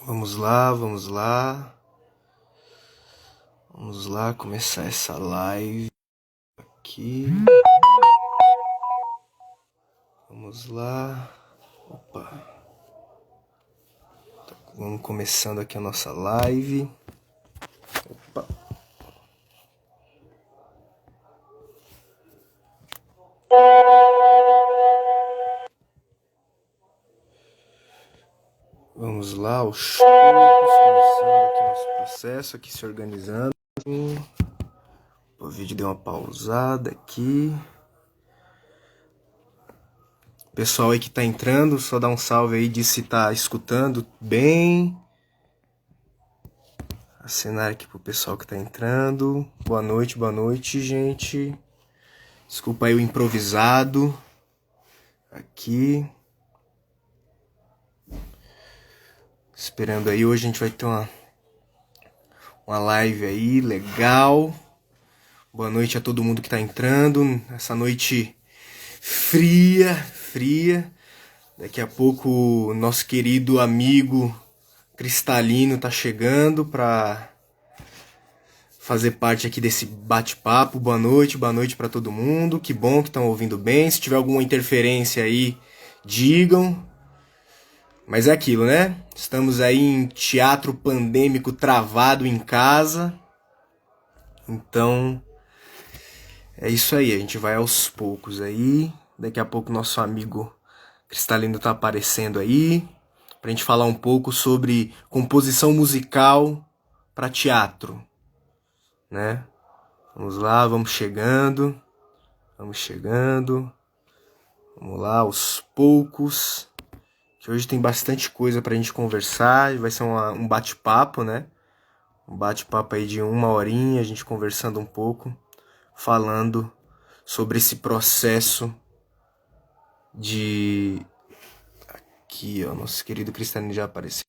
Vamos lá, vamos lá. Vamos lá começar essa live aqui. Vamos lá. Opa. Vamos começando aqui a nossa live. Opa. Vamos lá, aos poucos, começando aqui nosso processo, aqui se organizando. O vídeo deu uma pausada aqui. Pessoal aí que tá entrando, só dá um salve aí, diz se tá escutando bem. Acenar aqui pro pessoal que tá entrando. Boa noite, gente. Desculpa aí o improvisado. Aqui. Esperando aí, hoje a gente vai ter uma live aí, legal. Boa noite a todo mundo que tá entrando. Essa noite fria. Daqui a pouco o nosso querido amigo Cristalino tá chegando pra fazer parte aqui desse bate-papo. Boa noite para todo mundo. Que bom que estão ouvindo bem. Se tiver alguma interferência aí, digam. Mas é aquilo, né? Estamos aí em teatro pandêmico travado em casa. Então, é isso aí. A gente vai aos poucos aí. Daqui a pouco nosso amigo Cristalino tá aparecendo aí. Pra gente falar um pouco sobre composição musical para teatro, né? Vamos lá, vamos chegando. Vamos lá, aos poucos. Que hoje tem bastante coisa pra gente conversar. Vai ser um bate-papo, né? Um bate-papo aí de 1 horinha, a gente conversando um pouco, falando sobre esse processo de... Aqui, ó, nosso querido Cristiano já apareceu.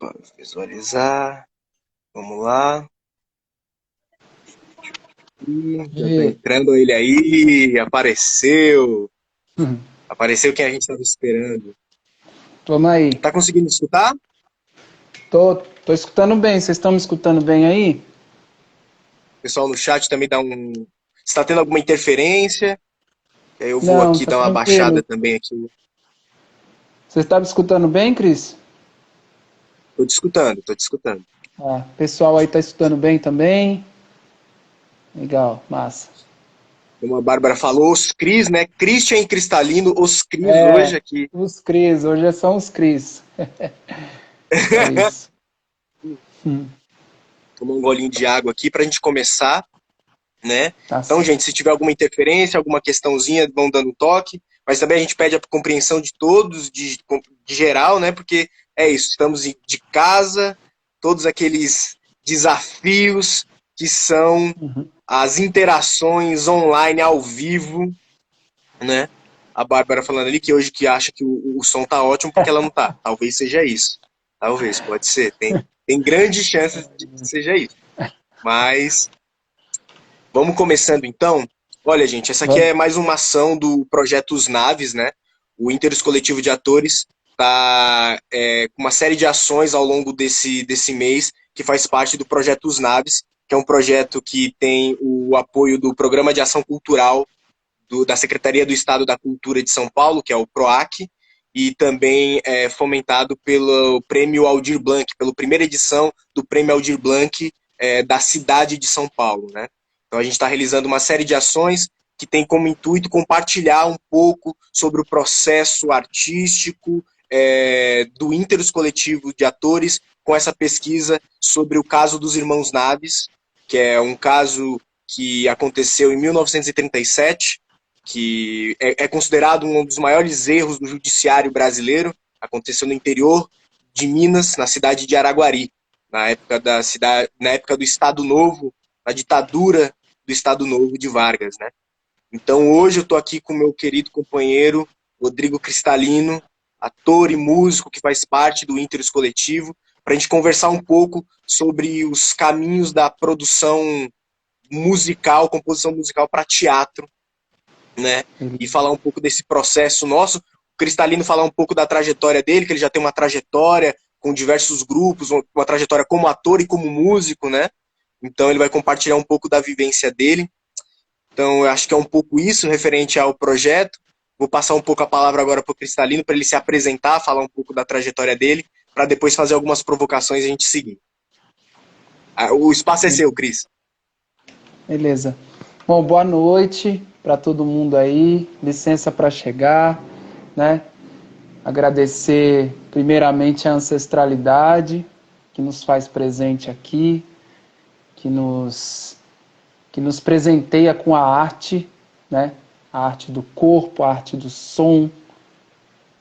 Vamos visualizar. Vamos lá. Já tá E, entrando ele aí, apareceu. Apareceu quem a gente estava esperando. toma aí. Tá conseguindo escutar? Tô escutando bem. Vocês estão me escutando bem aí? O pessoal no chat também dá um... Está tendo alguma interferência? Aí eu vou Não, aqui tá dar uma baixada tranquilo. também aqui. Você está me escutando bem, Cris? Tô te escutando. Ah, pessoal aí tá escutando bem também? Legal, massa. Como a Bárbara falou, os Cris, né? Christian e Cristalino, os Cris hoje É, aqui. os Cris, hoje são os Cris. É isso. Hum, Tomar um golinho de água aqui pra gente começar, né? tá Então, certo. gente, se tiver alguma interferência, alguma questãozinha, vão dando um toque. Mas também a gente pede a compreensão de todos, de geral, né? Porque é isso, estamos de casa, todos aqueles desafios que são Uhum. as interações online ao vivo, né? A Bárbara falando ali que hoje que acha que o som tá ótimo porque ela não tá. Talvez seja isso. Talvez, pode ser. Tem grandes chances de que seja isso. Mas vamos começando então. Olha, gente, essa aqui é Vamos. mais uma ação do projeto Os Naves, né? O Interus Coletivo de Atores está com uma série de ações ao longo desse mês que faz parte do projeto Os Naves, que é um projeto que tem o apoio do Programa de Ação Cultural da Secretaria do Estado da Cultura de São Paulo, que é o PROAC, e também é fomentado pelo Prêmio Aldir Blanc, pela primeira edição do Prêmio Aldir Blanc da cidade de São Paulo, né? Então a gente está realizando uma série de ações que tem como intuito compartilhar um pouco sobre o processo artístico do Interus Coletivo de Atores com essa pesquisa sobre o caso dos Irmãos Naves, que é um caso que aconteceu em 1937, que é considerado um dos maiores erros do judiciário brasileiro. Aconteceu no interior de Minas, na cidade de Araguari, na época do Estado Novo, na ditadura do Estado Novo de Vargas, né? Então hoje eu estou aqui com o meu querido companheiro Rodrigo Cristalino, ator e músico que faz parte do Interus Coletivo, para a gente conversar um pouco sobre os caminhos da produção musical, composição musical para teatro, né? E falar um pouco desse processo nosso. O Cristalino falar um pouco da trajetória dele, que ele já tem uma trajetória com diversos grupos, uma trajetória como ator e como músico, né? Então ele vai compartilhar um pouco da vivência dele. Então eu acho que é um pouco isso referente ao projeto. Vou passar um pouco a palavra agora para o Cristalino, para ele se apresentar, falar um pouco da trajetória dele, para depois fazer algumas provocações e a gente seguir. O espaço é seu, Cris. Beleza. Bom, boa noite para todo mundo aí. Licença para chegar, né? Agradecer primeiramente a ancestralidade que nos faz presente aqui, que nos presenteia com a arte, né? A arte do corpo, a arte do som.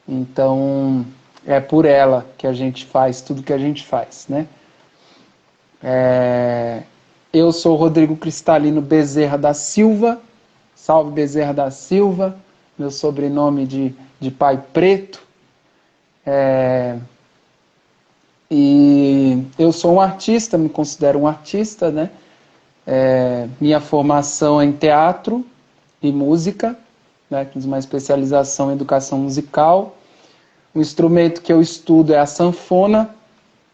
Então, é por ela que a gente faz tudo que a gente faz, né? Eu sou Rodrigo Cristalino Bezerra da Silva, salve Bezerra da Silva, meu sobrenome de pai preto. E eu sou um artista, me considero um artista, né? Minha formação é em teatro e música, né? Fiz uma especialização em educação musical. O instrumento que eu estudo é a sanfona,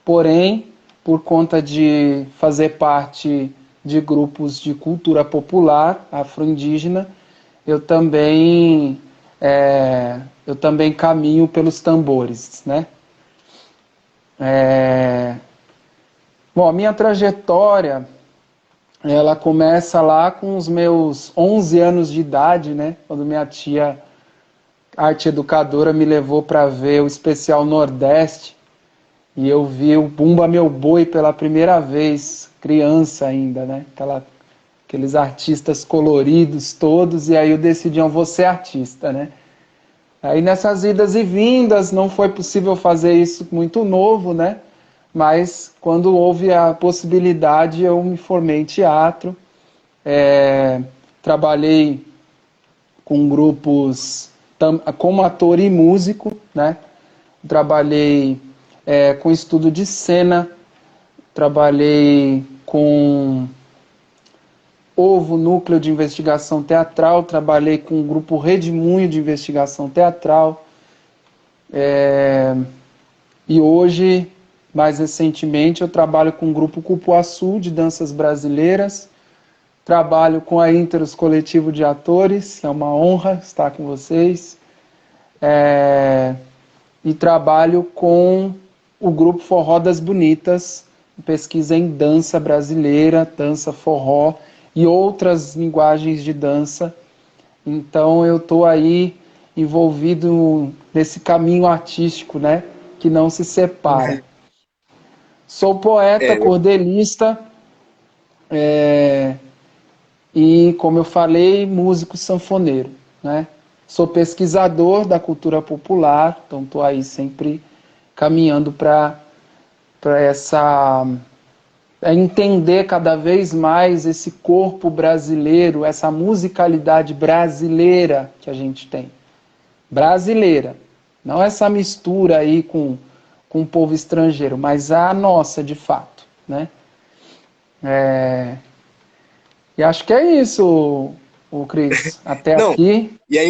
porém, por conta de fazer parte de grupos de cultura popular afro-indígena, eu também caminho pelos tambores, né? Bom, a minha trajetória, ela começa lá com os meus 11 anos de idade, né? Quando minha tia, arte educadora, me levou para ver o Especial Nordeste, e eu vi o Bumba Meu Boi pela primeira vez, criança ainda, né? Aqueles artistas coloridos todos, e aí eu decidi, eu vou ser artista, né? Aí nessas idas e vindas, não foi possível fazer isso muito novo, né? Mas quando houve a possibilidade, eu me formei em teatro, trabalhei com grupos como ator e músico, né? Trabalhei com estudo de cena, trabalhei com Núcleo de Investigação Teatral, trabalhei com o grupo Redemoinho de Investigação Teatral, e hoje, mais recentemente, eu trabalho com o grupo Cupuaçu de danças brasileiras, trabalho com a Ínteros Coletivo de Atores, é uma honra estar com vocês, e trabalho com o grupo Forró das Bonitas, pesquisa em dança brasileira, dança forró e outras linguagens de dança. Então eu estou aí envolvido nesse caminho artístico, né, que não se separa. Sou poeta, cordelista, e, como eu falei, músico sanfoneiro, né? Sou pesquisador da cultura popular, então estou aí sempre caminhando para entender cada vez mais esse corpo brasileiro, essa musicalidade brasileira que a gente tem. Brasileira, não essa mistura aí com o povo estrangeiro, mas a nossa, de fato, né? E acho que é isso, o Cris, até Não, aqui. e aí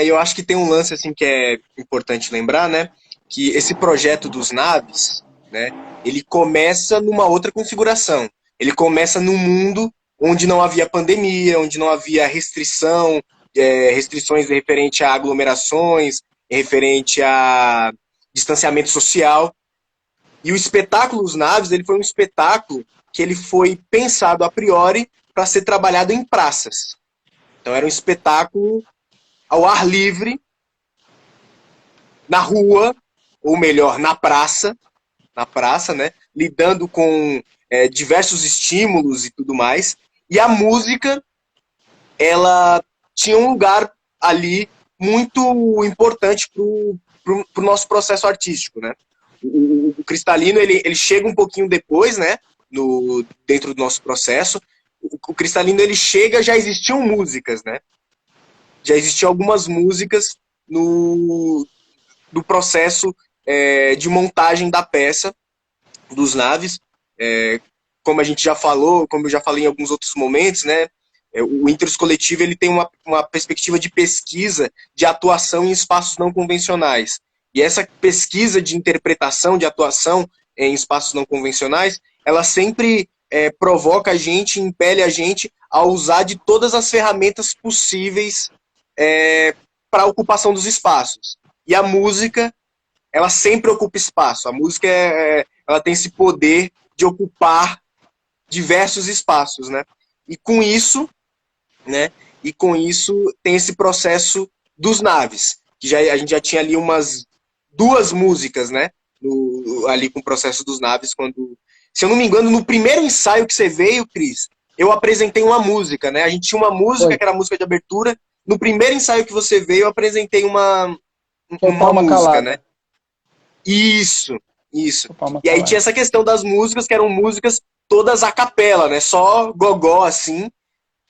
eu acho que tem um lance assim que é importante lembrar, né? Que esse projeto dos naves, né? Ele começa numa outra configuração. Ele começa num mundo onde não havia pandemia, onde não havia restrições referente a aglomerações, referente a distanciamento social. E o espetáculo Os Naves, ele foi um espetáculo que ele foi pensado a priori para ser trabalhado em praças. Então era um espetáculo ao ar livre, na rua, ou melhor, na praça, né? Lidando com diversos estímulos e tudo mais. E a música, ela tinha um lugar ali muito importante para o nosso processo artístico, né? O Cristalino, ele chega um pouquinho depois, né? Dentro do nosso processo. O Cristalino, ele chega, já existiam músicas, né? Já existiam algumas músicas no processo de montagem da peça dos naves. Como a gente já falou, como eu já falei em alguns outros momentos, né? O Interus Coletivo ele tem uma perspectiva de pesquisa de atuação em espaços não convencionais. E essa pesquisa de interpretação, de atuação em espaços não convencionais, ela sempre provoca a gente, impele a gente a usar de todas as ferramentas possíveis para a ocupação dos espaços. E a música, ela sempre ocupa espaço. A música ela tem esse poder de ocupar diversos espaços, né? E com isso, tem esse processo dos naves, que a gente já tinha ali umas 2 músicas, né? Ali com o processo dos naves, quando, se eu não me engano, no primeiro ensaio que você veio, Cris, eu apresentei uma música, né? A gente tinha uma música, que era a música de abertura. No primeiro ensaio que você veio, eu apresentei uma Palma música, Calada. né? Isso. Palma E aí Calada. tinha essa questão das músicas, que eram músicas todas a capela, né? Só gogó, assim.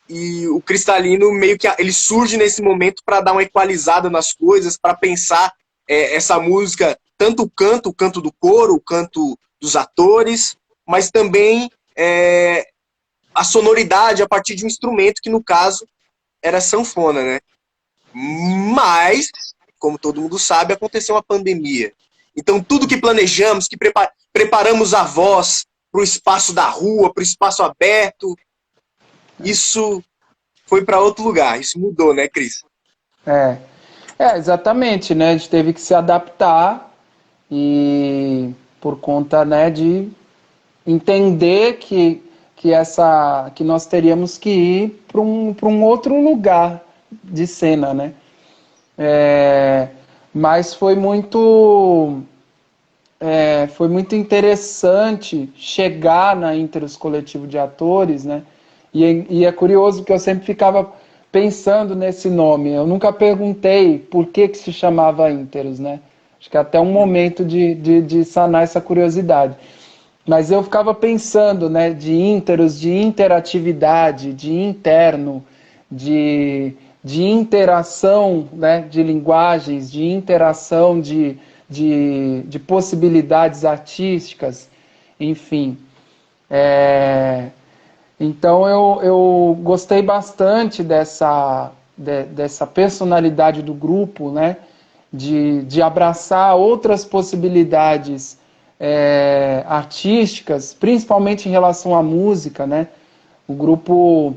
E o Cristalino meio que ele surge nesse momento para dar uma equalizada nas coisas, para pensar essa música, tanto o canto do coro, o canto dos atores, mas também a sonoridade a partir de um instrumento que, no caso, era a sanfona, né? Mas, como todo mundo sabe, aconteceu uma pandemia. Então, tudo que planejamos, que preparamos a voz para o espaço da rua, para o espaço aberto, isso foi para outro lugar. Isso mudou, né, Cris? Exatamente, né? A gente teve que se adaptar e por conta, né, de entender que nós teríamos que ir para um outro lugar de cena, né? Mas foi muito interessante chegar na Interus Coletivo de Atores, né? E é curioso que eu sempre ficava pensando nesse nome. Eu nunca perguntei por que se chamava Interus, né? Acho que é até um momento de sanar essa curiosidade. Mas eu ficava pensando, né, de Interus, de interatividade, de interno, de interação, né, de linguagens, de interação de possibilidades artísticas, enfim. Então eu gostei bastante dessa personalidade do grupo, né, de abraçar outras possibilidades artísticas, principalmente em relação à música, né? O grupo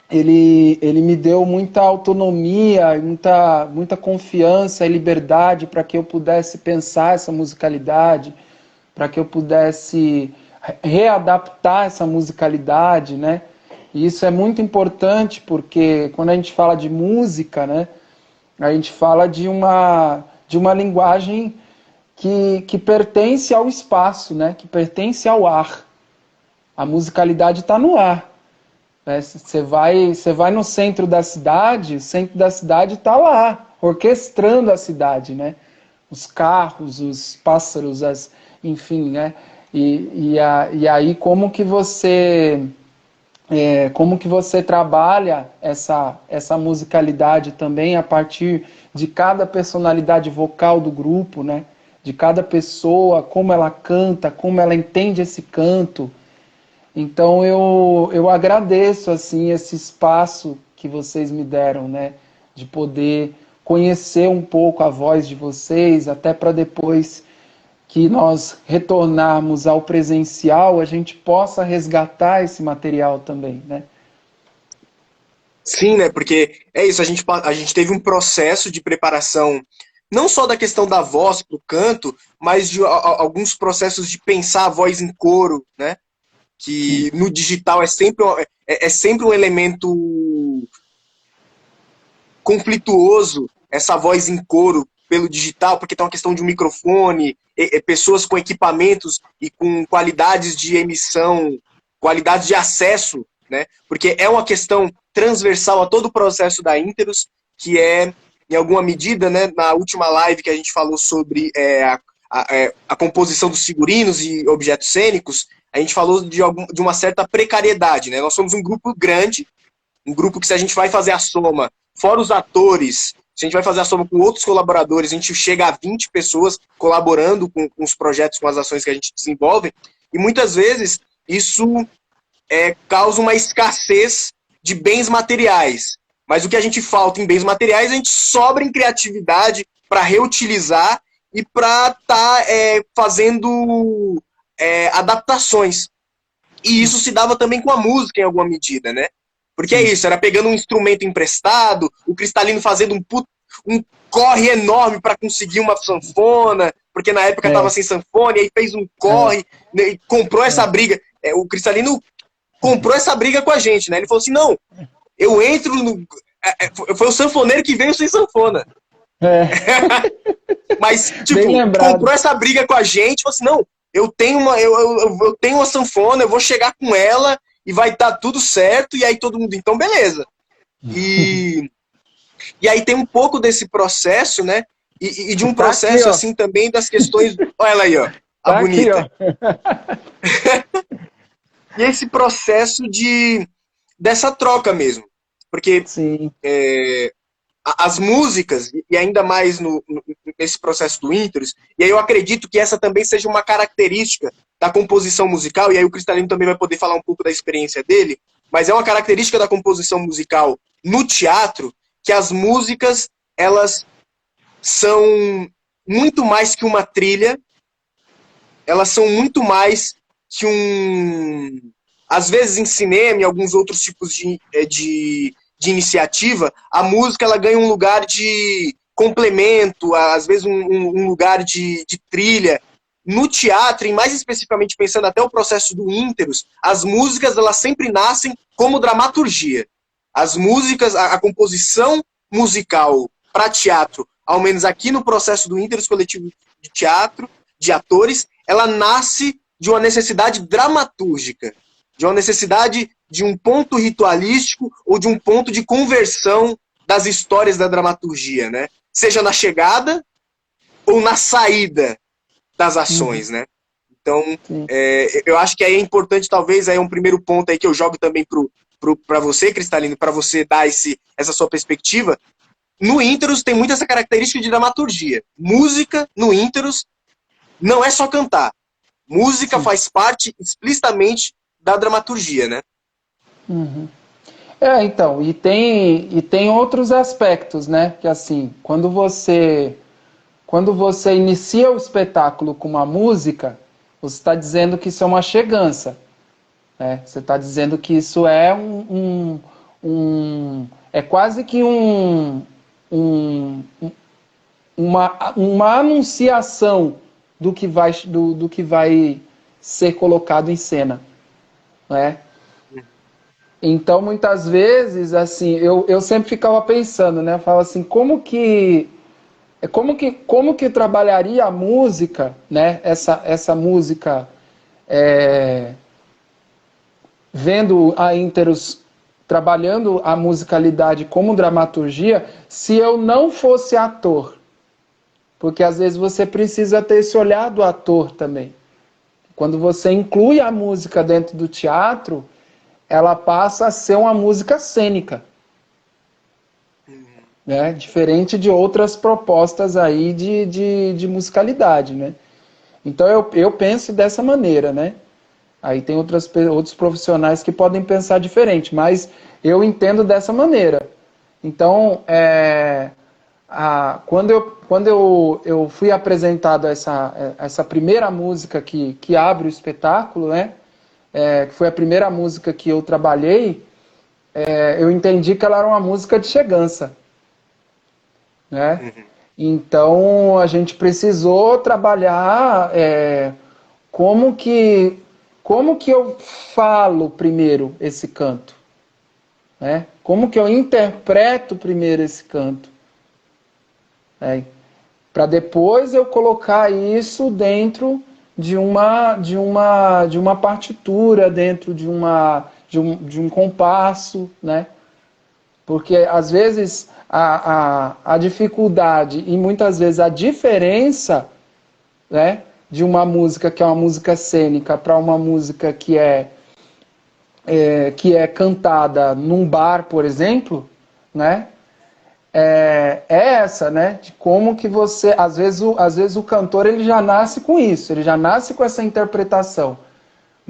ele me deu muita autonomia, muita confiança e liberdade para que eu pudesse pensar essa musicalidade, para que eu pudesse readaptar essa musicalidade, né? E isso é muito importante porque quando a gente fala de música, né, a gente fala de uma linguagem que pertence ao espaço, né, que pertence ao ar. A musicalidade está no ar. Você vai no centro da cidade, o centro da cidade está lá, orquestrando a cidade, né? Os carros, os pássaros, enfim, né? E aí como que você trabalha essa musicalidade também a partir de cada personalidade vocal do grupo, né? De cada pessoa, como ela canta, como ela entende esse canto. Então eu agradeço assim esse espaço que vocês me deram, né, de poder conhecer um pouco a voz de vocês, até para depois que nós retornarmos ao presencial, a gente possa resgatar esse material também, né? Sim, né? Porque é isso, a gente teve um processo de preparação, não só da questão da voz para o canto, mas de alguns processos de pensar a voz em coro, né? Que no digital é sempre um elemento conflituoso, essa voz em coro pelo digital, porque tem uma questão de um microfone, pessoas com equipamentos e com qualidades de emissão, qualidades de acesso, né? Porque é uma questão transversal a todo o processo da Interus, que é, em alguma medida, né, na última live que a gente falou sobre a composição dos figurinos e objetos cênicos, a gente falou de uma certa precariedade, né? Nós somos um grupo grande, um grupo que, se a gente vai fazer a soma, fora os atores, se a gente vai fazer a soma com outros colaboradores, a gente chega a 20 pessoas colaborando com os projetos, com as ações que a gente desenvolve, e muitas vezes isso causa uma escassez de bens materiais. Mas o que a gente falta em bens materiais, a gente sobra em criatividade para reutilizar e para estar fazendo adaptações. E isso se dava também com a música em alguma medida, né? Porque é isso, era pegando um instrumento emprestado, o Cristalino fazendo um corre enorme para conseguir uma sanfona, porque na época estava sem sanfona, e aí fez um corre, né, e comprou essa briga. O Cristalino comprou essa briga com a gente, né? Ele falou assim, não, eu entro no... Foi o sanfoneiro que veio sem sanfona. Mas, tipo, comprou essa briga com a gente, falou assim, não, eu tenho uma sanfona, eu vou chegar com ela e vai estar tudo certo, e aí todo mundo, então beleza. E aí tem um pouco desse processo, né? E de um processo, aqui, assim, também das questões... Olha ela aí, ó, a bonita. Aqui, e esse processo dessa troca mesmo. Porque as músicas, e ainda mais nesse processo do Ínteros, e aí eu acredito que essa também seja uma característica da composição musical, e aí o Cristalino também vai poder falar um pouco da experiência dele, mas é uma característica da composição musical no teatro, que as músicas, elas são muito mais que uma trilha, elas são muito mais que às vezes em cinema e alguns outros tipos de iniciativa, a música ela ganha um lugar de complemento, às vezes um lugar de trilha. No teatro, e mais especificamente pensando até o processo do Ínteros, as músicas elas sempre nascem como dramaturgia. As músicas, a composição musical para teatro, ao menos aqui no processo do Ínteros Coletivo de Teatro, de atores, ela nasce de uma necessidade dramatúrgica, de uma necessidade de um ponto ritualístico ou de um ponto de conversão das histórias da dramaturgia, né? Seja na chegada ou na saída das ações, né? Então, eu acho que aí é importante, talvez, aí é um primeiro ponto aí que eu jogo também para você, Cristalino, para você dar essa sua perspectiva. No Ínteros tem muito essa característica de dramaturgia. Música, no Ínteros, não é só cantar. Música faz parte explicitamente da dramaturgia, né? Então, e tem outros aspectos, né? Que assim, quando você inicia o espetáculo com uma música, você está dizendo que isso é uma chegança. Né? Você está dizendo que isso é é quase que uma anunciação do que vai ser colocado em cena. Né? Então, muitas vezes, assim, eu sempre ficava pensando, né? Eu falava assim, como que trabalharia a música, né? Essa música, vendo a Ínteros trabalhando a musicalidade como dramaturgia, se eu não fosse ator. Porque às vezes você precisa ter esse olhar do ator também. Quando você inclui a música dentro do teatro, ela passa a ser uma música cênica. Né? Diferente de outras propostas aí de musicalidade, né? Então eu penso dessa maneira, né? Aí tem outros profissionais que podem pensar diferente, mas eu entendo dessa maneira. Então, quando eu fui apresentado essa primeira música que abre o espetáculo, né? Que foi a primeira música que eu trabalhei, eu entendi que ela era uma música de chegança. Né? Então a gente precisou trabalhar como que eu falo primeiro esse canto, né? Como que eu interpreto primeiro esse canto, para depois eu colocar isso dentro de uma partitura, dentro de um compasso, né? Porque às vezes a dificuldade e muitas vezes a diferença, né, de uma música que é uma música cênica para uma música que é cantada num bar, por exemplo, né, é essa, né, de como que você, às vezes o cantor ele já nasce com isso, ele já nasce com essa interpretação,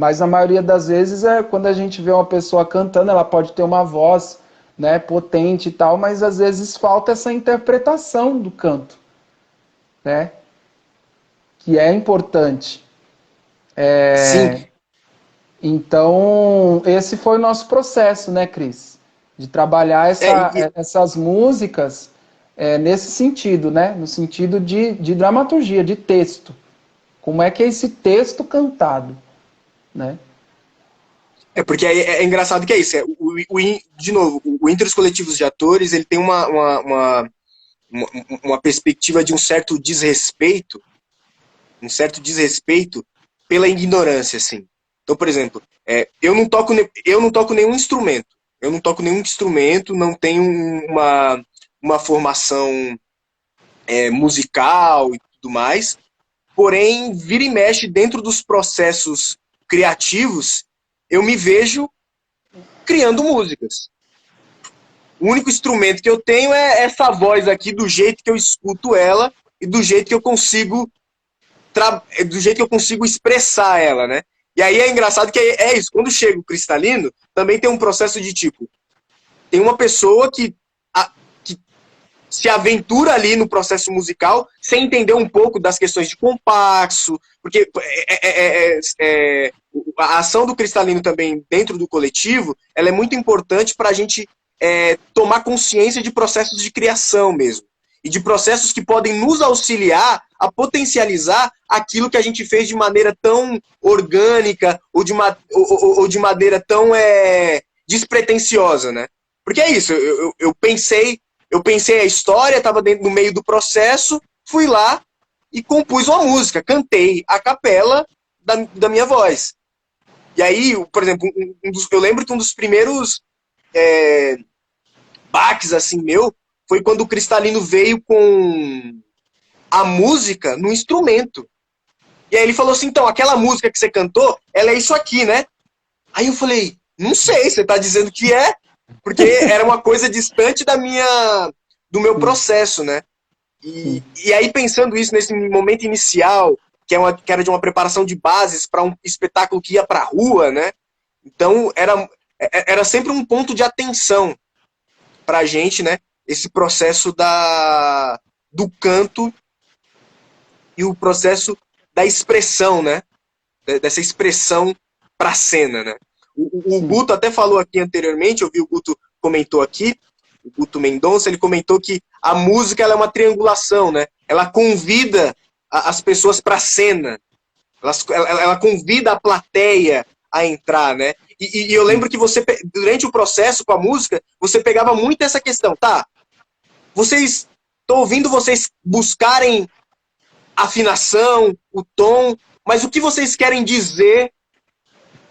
Mas na maioria das vezes quando a gente vê uma pessoa cantando, ela pode ter uma voz, né, potente e tal, mas às vezes falta essa interpretação do canto, né, que é importante. Sim, Então, esse foi o nosso processo, né, Cris? De trabalhar é, e, essas músicas nesse sentido, né? No sentido de dramaturgia, de texto. Como é que é esse texto cantado, né? É porque é engraçado que é isso. De novo, o Inter os Coletivos de Atores ele tem uma perspectiva de um certo desrespeito pela ignorância, assim. Então, por exemplo, eu não toco nenhum instrumento. Eu não toco nenhum instrumento, não tenho uma formação musical e tudo mais. Porém, vira e mexe dentro dos processos criativos, eu me vejo criando músicas. O único instrumento que eu tenho é essa voz aqui, do jeito que eu escuto ela e do jeito que eu consigo expressar ela, né? E aí é engraçado que é isso. Quando chega o Cristalino, também tem um processo de tipo, tem uma pessoa que se aventura ali no processo musical sem entender um pouco das questões de compasso, porque a ação do Cristalino também dentro do coletivo, ela é muito importante para a gente tomar consciência de processos de criação mesmo, e de processos que podem nos auxiliar a potencializar aquilo que a gente fez de maneira tão orgânica ou de maneira tão despretensiosa, né? Porque é isso, eu pensei a história, estava no meio do processo, fui lá e compus uma música, cantei a capela da minha voz. E aí, por exemplo, eu lembro que um dos primeiros baques assim meu foi quando o Cristalino veio com a música no instrumento. E aí ele falou assim, então, aquela música que você cantou, ela é isso aqui, né? Aí eu falei, não sei, você tá dizendo que é? Porque era uma coisa distante do meu processo, né? E aí, pensando isso nesse momento inicial, que era de uma preparação de bases para um espetáculo que ia para a rua, né? Então, era sempre um ponto de atenção para a gente, né? Esse processo do canto e o processo da expressão, né? Dessa expressão para a cena, né? O Guto até falou aqui anteriormente, eu vi o Guto comentou aqui, o Guto Mendonça, ele comentou que a música ela é uma triangulação, né? Ela convida as pessoas para a cena, ela convida a plateia a entrar, né? E eu lembro que você, durante o processo com a música, você pegava muito essa questão, tá? Tô ouvindo vocês buscarem afinação, o tom, mas o que vocês querem dizer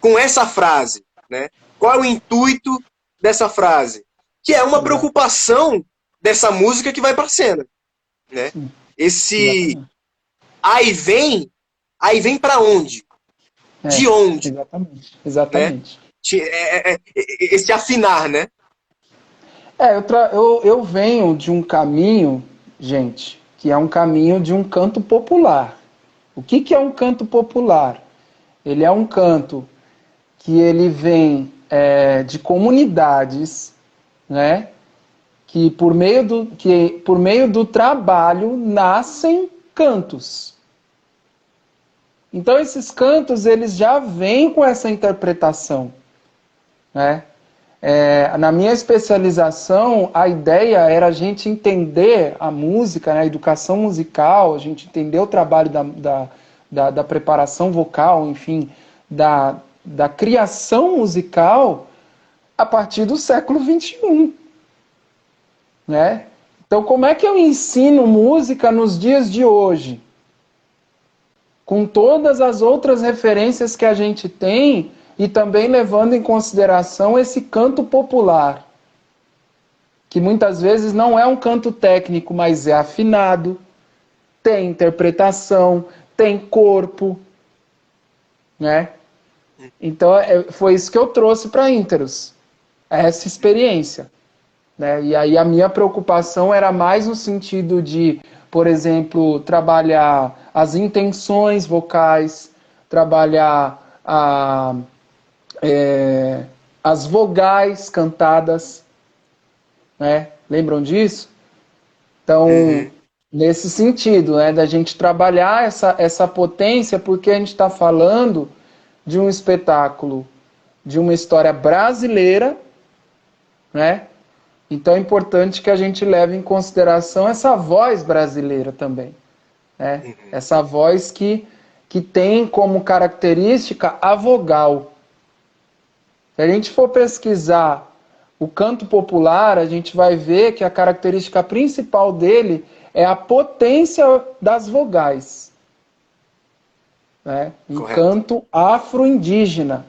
com essa frase, né? Qual é o intuito dessa frase? Que é uma preocupação dessa música que vai para a cena, né? Esse aí vem para onde? De onde? Exatamente, Né? exatamente. Esse afinar, né? Eu venho de um caminho, gente, que é um caminho de um canto popular. O que é um canto popular? Ele é um canto que ele vem de comunidades, né? Que por meio do trabalho nascem cantos. Então esses cantos eles já vêm com essa interpretação, né? Na minha especialização, a ideia era a gente entender a música, né, a educação musical, a gente entender o trabalho da preparação vocal, enfim, da criação musical a partir do século XXI. Né? Então, como é que eu ensino música nos dias de hoje? Com todas as outras referências que a gente tem e também levando em consideração esse canto popular, que muitas vezes não é um canto técnico, mas é afinado, tem interpretação, tem corpo, né? Então, foi isso que eu trouxe para Ínteros, essa experiência. Né? E aí a minha preocupação era mais no sentido de, por exemplo, trabalhar as intenções vocais, trabalhar a, as vogais cantadas, né? Lembram disso? Então, nesse sentido, né, da gente trabalhar essa potência, porque a gente está falando de um espetáculo, de uma história brasileira, né? Então é importante que a gente leve em consideração essa voz brasileira também, né? Essa voz que tem como característica a vogal. Se a gente for pesquisar o canto popular, a gente vai ver que a característica principal dele é a potência das vogais. Né? Um canto afro-indígena.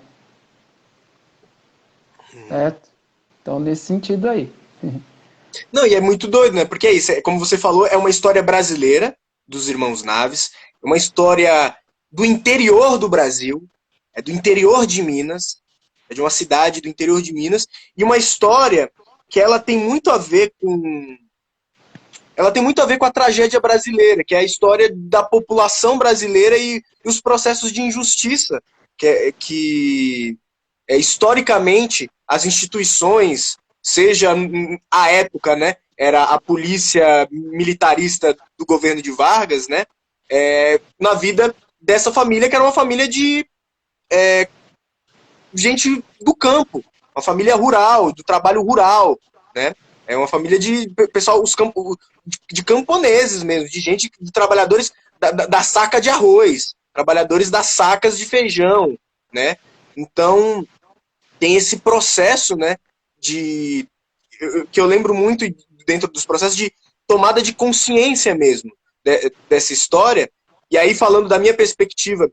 Certo? Então, nesse sentido aí. Não, e é muito doido, né? Porque é isso, como você falou, é uma história brasileira dos Irmãos Naves, é uma história do interior do Brasil, é do interior de Minas, é de uma cidade do interior de Minas, e uma história que ela tem muito a ver com a tragédia brasileira, que é a história da população brasileira e os processos de injustiça que historicamente as instituições, seja a época, né, era a polícia militarista do governo de Vargas, né, na vida dessa família, que era uma família de gente do campo, uma família rural, do trabalho rural, né? É uma família de pessoal, de camponeses mesmo, de gente, de trabalhadores da saca de arroz, trabalhadores das sacas de feijão, né? Então, tem esse processo, né, que eu lembro muito dentro dos processos de tomada de consciência mesmo dessa história. E aí, falando da minha perspectiva,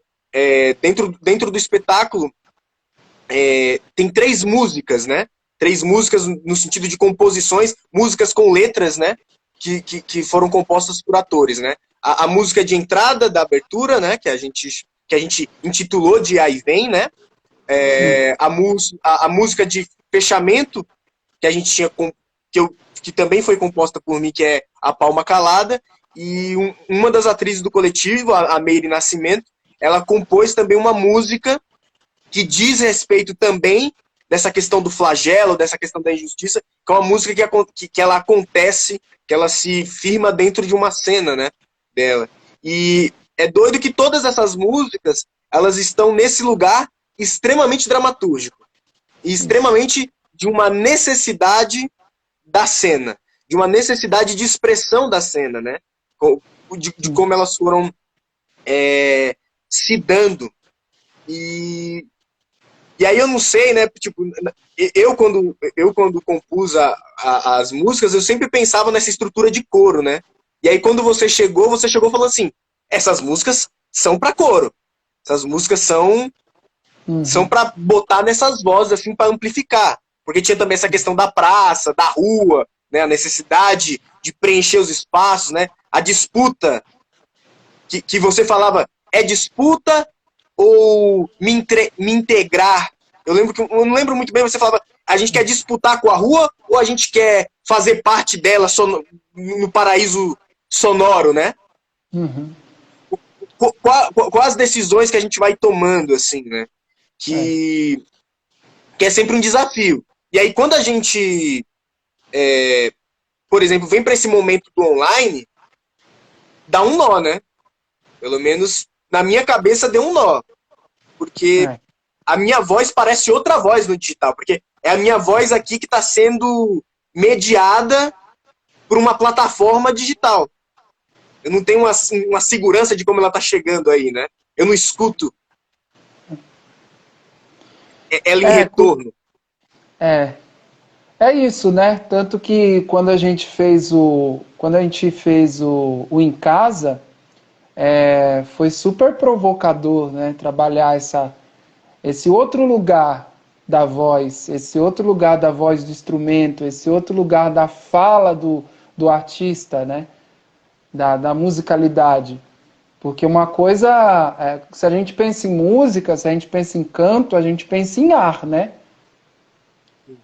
dentro do espetáculo, tem 3 músicas, né? 3 músicas no sentido de composições, músicas com letras, né? Que foram compostas por atores, né? A música de entrada da abertura, né? Que a gente intitulou de Aí Vem, né? A música de fechamento que a gente tinha que também foi composta por mim, que é A Palma Calada, e uma das atrizes do coletivo, a Meire Nascimento, ela compôs também uma música que diz respeito também dessa questão do flagelo, dessa questão da injustiça, que é uma música que ela acontece, que ela se firma dentro de uma cena, né, dela. E é doido que todas essas músicas, elas estão nesse lugar extremamente dramatúrgico e extremamente de uma necessidade da cena, de uma necessidade de expressão da cena, né, de como elas foram se dando. E aí eu não sei, né? Tipo, eu quando compus as músicas, eu sempre pensava nessa estrutura de coro, né? E aí quando você chegou falando assim, essas músicas são para coro. Essas músicas são para botar nessas vozes, assim, para amplificar. Porque tinha também essa questão da praça, da rua, né? A necessidade de preencher os espaços, né? A disputa que você falava, é disputa ou me integrar? Eu não lembro muito bem, você falava, a gente quer disputar com a rua ou a gente quer fazer parte dela no paraíso sonoro, né? Quais as decisões que a gente vai tomando, assim, né? Que é sempre um desafio. E aí, quando a gente, por exemplo, vem para esse momento do online, dá um nó, né? Pelo menos na minha cabeça deu um nó. Porque a minha voz parece outra voz no digital. Porque é a minha voz aqui que está sendo mediada por uma plataforma digital. Eu não tenho uma segurança de como ela está chegando aí, né? Eu não escuto ela em retorno. É isso, né? Tanto que quando a gente fez o Em Casa, foi super provocador, né? Trabalhar esse outro lugar da voz, esse outro lugar da voz do instrumento, esse outro lugar da fala do artista, né? Da musicalidade. Porque uma coisa, se a gente pensa em música, se a gente pensa em canto, a gente pensa em ar, né?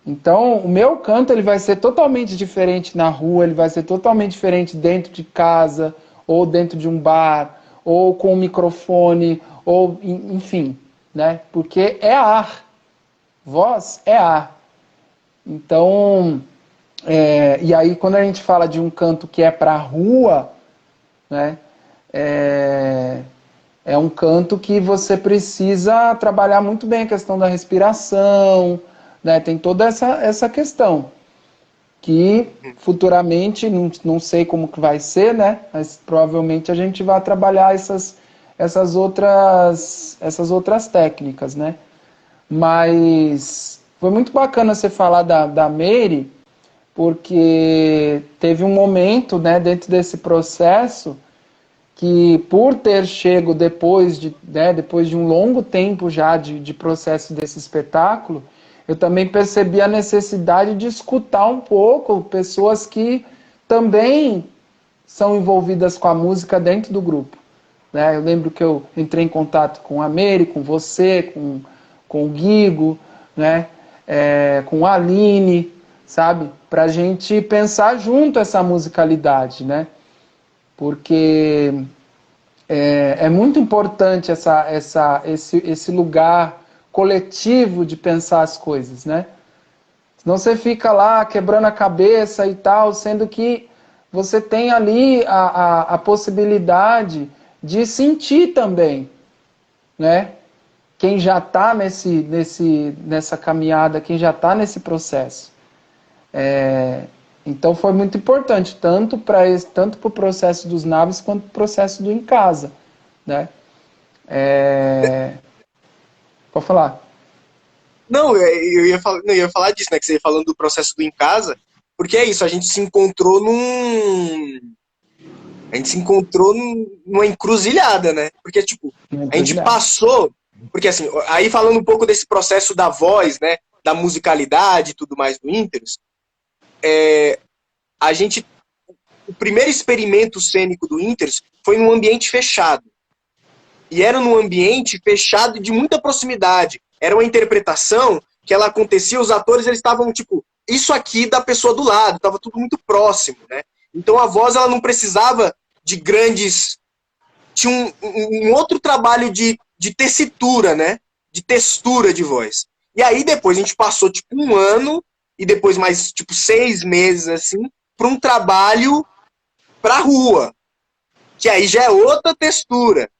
Então, o meu canto ele vai ser totalmente diferente na rua, ele vai ser totalmente diferente dentro de casa, ou dentro de um bar, ou com um microfone, ou enfim. né? Porque é ar. Voz é ar. Então, e aí quando a gente fala de um canto que é para a rua, né? É um canto que você precisa trabalhar muito bem a questão da respiração, né? Tem toda essa questão que futuramente, não sei como que vai ser, né? Mas provavelmente a gente vai trabalhar essas outras técnicas, né? Mas foi muito bacana você falar da Mary, porque teve um momento, né, dentro desse processo que, por ter chego depois de um longo tempo já de processo desse espetáculo, eu também percebi a necessidade de escutar um pouco pessoas que também são envolvidas com a música dentro do grupo, né? Eu lembro que eu entrei em contato com a Mary, com você, com o Guigo, né? Com a Aline, sabe? Para a gente pensar junto essa musicalidade, né? Porque é muito importante esse lugar coletivo de pensar as coisas, né? Senão você fica lá quebrando a cabeça e tal, sendo que você tem ali a possibilidade de sentir também, né? Quem já está nessa caminhada, quem já está nesse processo. Então foi muito importante, tanto para o processo dos naves quanto para o processo do em casa, né? Pode falar. Não, eu ia falar disso, né? Que você ia falando do processo do em casa, porque é isso, a gente se encontrou a gente se encontrou numa encruzilhada, né? Porque, tipo, a gente passou. Porque, assim, aí falando um pouco desse processo da voz, né? Da musicalidade e tudo mais do Ínteros, a gente. O primeiro experimento cênico do Ínteros foi num ambiente fechado. E era num ambiente fechado de muita proximidade. Era uma interpretação que ela acontecia, os atores eles estavam, tipo, isso aqui da pessoa do lado, estava tudo muito próximo, né? Então a voz ela não precisava de grandes. Tinha um outro trabalho de tessitura, né? De textura de voz. E aí depois a gente passou tipo um ano e depois mais tipo 6 meses assim para um trabalho para rua, que aí já é outra textura.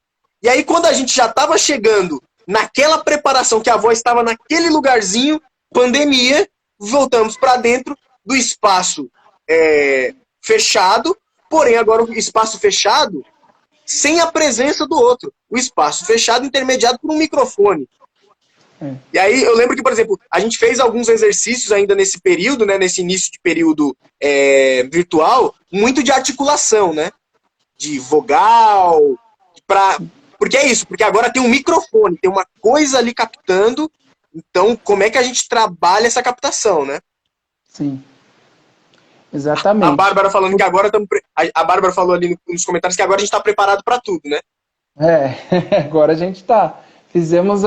E aí quando a gente já estava chegando naquela preparação que a voz estava naquele lugarzinho, pandemia, voltamos para dentro do espaço fechado, porém agora o espaço fechado sem a presença do outro. O espaço fechado intermediado por um microfone. E aí eu lembro que, por exemplo, a gente fez alguns exercícios ainda nesse período, né, nesse início de período virtual, muito de articulação, né? De vogal, porque é isso, porque agora tem um microfone, tem uma coisa ali captando, então como é que a gente trabalha essa captação, né? Sim. Exatamente. A Bárbara falando que agora estamos. A Bárbara falou ali nos comentários que agora a gente está preparado para tudo, né? Agora a gente está. Fizemos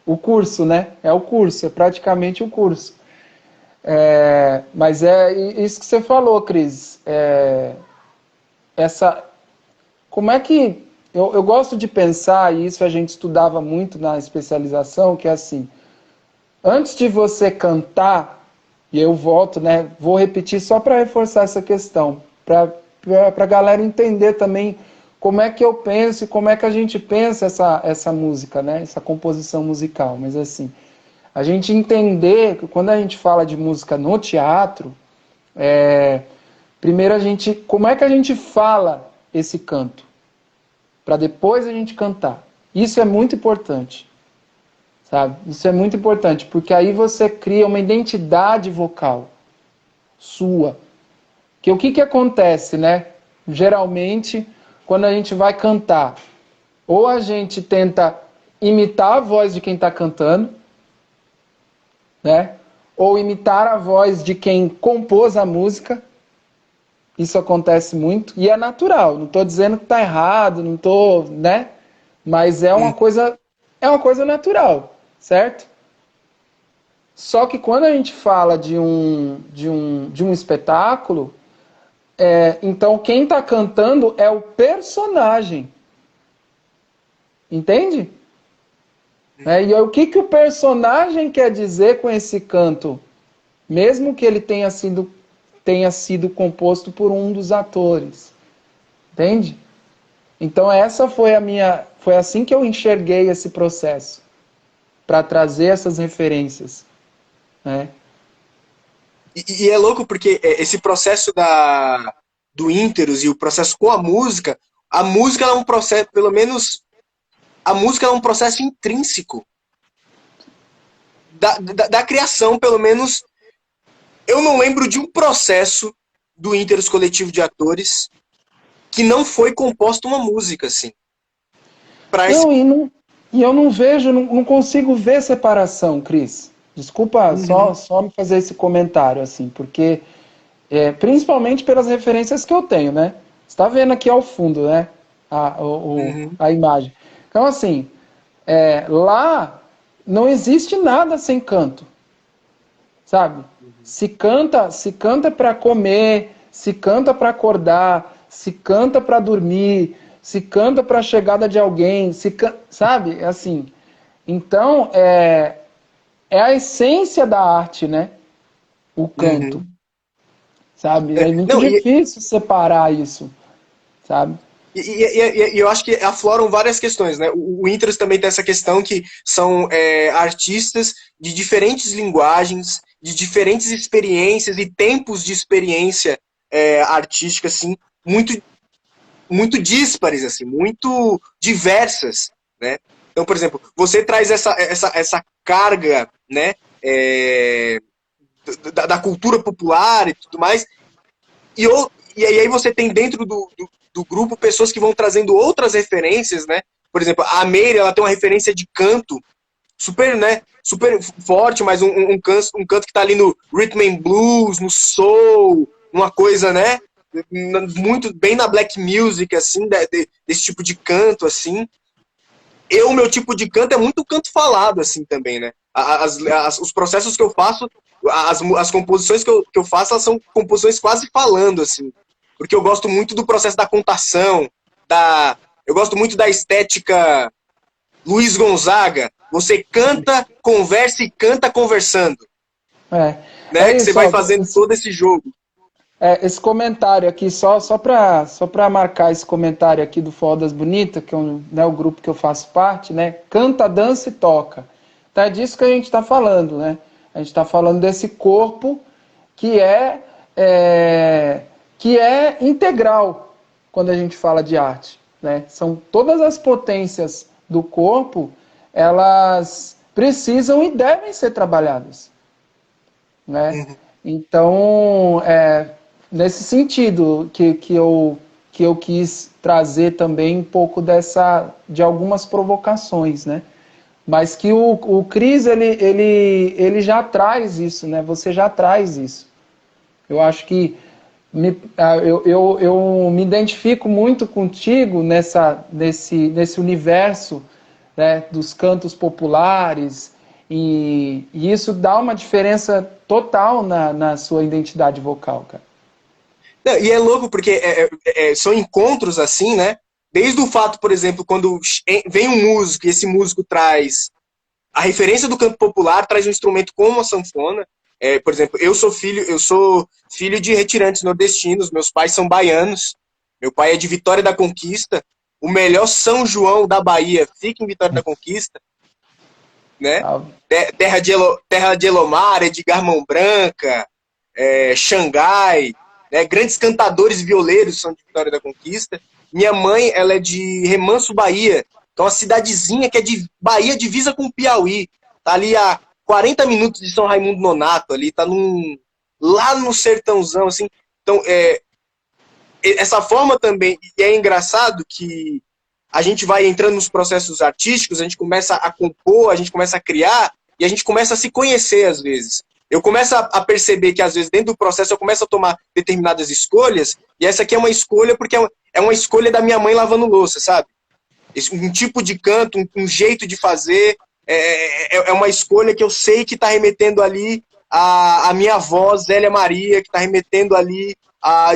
o curso, né? É o curso, é praticamente o curso. Mas é isso que você falou, Cris. Como é que. Eu gosto de pensar, e isso a gente estudava muito na especialização, que é assim: antes de você cantar, e eu volto, né? Vou repetir só para reforçar essa questão, para a galera entender também como é que eu penso e como é que a gente pensa essa música, né? Essa composição musical. Mas assim, a gente entender que quando a gente fala de música no teatro, primeiro como é que a gente fala esse canto? Para depois a gente cantar. Isso é muito importante. Sabe? Isso é muito importante, porque aí você cria uma identidade vocal sua. Que o que acontece, né? Geralmente, quando a gente vai cantar, ou a gente tenta imitar a voz de quem está cantando, né? Ou imitar a voz de quem compôs a música. Isso acontece muito e é natural. Não estou dizendo que está errado, não estou, né? Mas é uma coisa natural. Certo? Só que quando a gente fala de um espetáculo, então quem está cantando é o personagem. Entende? E o que o personagem quer dizer com esse canto? Mesmo que ele tenha sido composto por um dos atores. Entende? Então essa foi assim que eu enxerguei esse processo, para trazer essas referências, né? E é louco porque esse processo do Ínteros e o processo com a música ela é um processo, pelo menos, a música é um processo intrínseco da criação, pelo menos. Eu não lembro de um processo do Ínteros Coletivo de Atores que não foi composta uma música, assim. E eu não vejo, não consigo ver separação, Cris. Desculpa só me fazer esse comentário, assim, porque principalmente pelas referências que eu tenho, né? Você está vendo aqui ao fundo, né? A imagem. Então, assim, lá não existe nada sem canto, sabe? Se canta para comer, se canta para acordar, se canta para dormir, se canta para a chegada de alguém, sabe? Assim, então, é a essência da arte, né? O canto, sabe? É muito difícil separar isso, sabe? E eu acho que afloram várias questões, né? O Intros também tem essa questão que são artistas de diferentes linguagens, de diferentes experiências e tempos de experiência artística, assim, muito díspares, assim, muito diversas, né? Então, por exemplo, você traz essa carga, né, da cultura popular e tudo mais, e aí você tem dentro do grupo pessoas que vão trazendo outras referências, né? Por exemplo, a Meire, ela tem uma referência de canto super, né, super forte, mas um canto que tá ali no rhythm and blues, no soul, uma coisa, né, muito bem na black music, assim, desse tipo de canto, assim. Meu tipo de canto é muito canto falado, assim, também, né? Os processos que eu faço, as composições que eu faço, elas são composições quase falando, assim. Porque eu gosto muito do processo da contação, eu gosto muito da estética Luiz Gonzaga. Você canta, conversa e canta conversando. Né? Que você vai fazendo todo esse jogo. Esse comentário aqui, só para marcar esse comentário aqui do Forró das Bonitas, que é o grupo que eu faço parte, né? Canta, dança e toca. Então é disso que a gente está falando, né? A gente está falando desse corpo que é integral quando a gente fala de arte, né? São todas as potências do corpo, elas precisam e devem ser trabalhadas, né? Então, nesse sentido que eu quis trazer também um pouco de algumas provocações, né? Mas que o Cris, ele já traz isso, né? Você já traz isso. Eu acho que eu me identifico muito contigo nesse universo, né, dos cantos populares, e isso dá uma diferença total na sua identidade vocal, cara. E é louco porque são encontros assim, né? Desde o fato, por exemplo, quando vem um músico e esse músico traz a referência do canto popular, traz um instrumento como a sanfona. Por exemplo, eu sou filho de retirantes nordestinos, meus pais são baianos, meu pai é de Vitória da Conquista, o melhor São João da Bahia fica em Vitória da Conquista, né? Terra de Elomar, Edgar Mão Branca, Xangai, né? Grandes cantadores violeiros são de Vitória da Conquista. Minha mãe, ela é de Remanso, Bahia, que é uma cidadezinha que é de Bahia, divisa com Piauí, tá ali a 40 minutos de São Raimundo Nonato, ali, tá lá no sertãozão, assim. Então, essa forma também, e é engraçado que a gente vai entrando nos processos artísticos, a gente começa a compor, a gente começa a criar, e a gente começa a se conhecer, às vezes. Eu começo a perceber que, às vezes, dentro do processo, eu começo a tomar determinadas escolhas, e essa aqui é uma escolha porque é uma escolha da minha mãe lavando louça, sabe? Um tipo de canto, um jeito de fazer, é uma escolha que eu sei que está remetendo ali a minha avó, Zélia Maria, que está remetendo ali,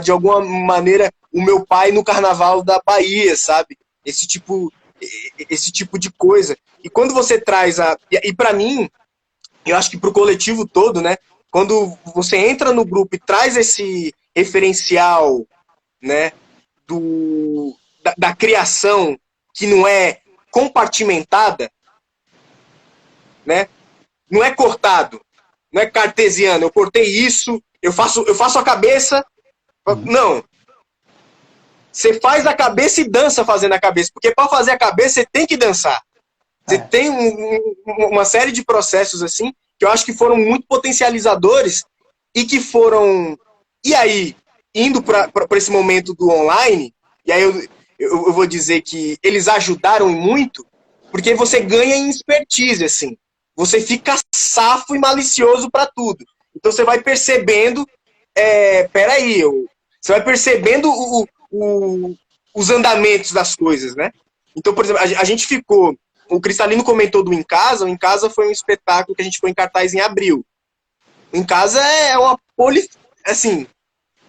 de alguma maneira, o meu pai no carnaval da Bahia, sabe? esse tipo de coisa. E quando você traz e para mim, eu acho que para o coletivo todo, né? Quando você entra no grupo e traz esse referencial, né, da criação que não é compartimentada, né? Não é cortado, não é cartesiano. Eu cortei isso, eu faço a cabeça. Não. Você faz a cabeça e dança fazendo a cabeça, porque para fazer a cabeça você tem que dançar. Você tem uma série de processos assim que eu acho que foram muito potencializadores e que foram. E aí, indo para esse momento do online, e aí eu vou dizer que eles ajudaram muito, porque você ganha em expertise, assim. Você fica safo e malicioso para tudo. Então você vai percebendo, peraí, você vai percebendo os andamentos das coisas, né? Então, por exemplo, a gente ficou. O Cristalino comentou do Em Casa. O Em Casa foi um espetáculo que a gente foi em cartaz em abril. O Em Casa é assim,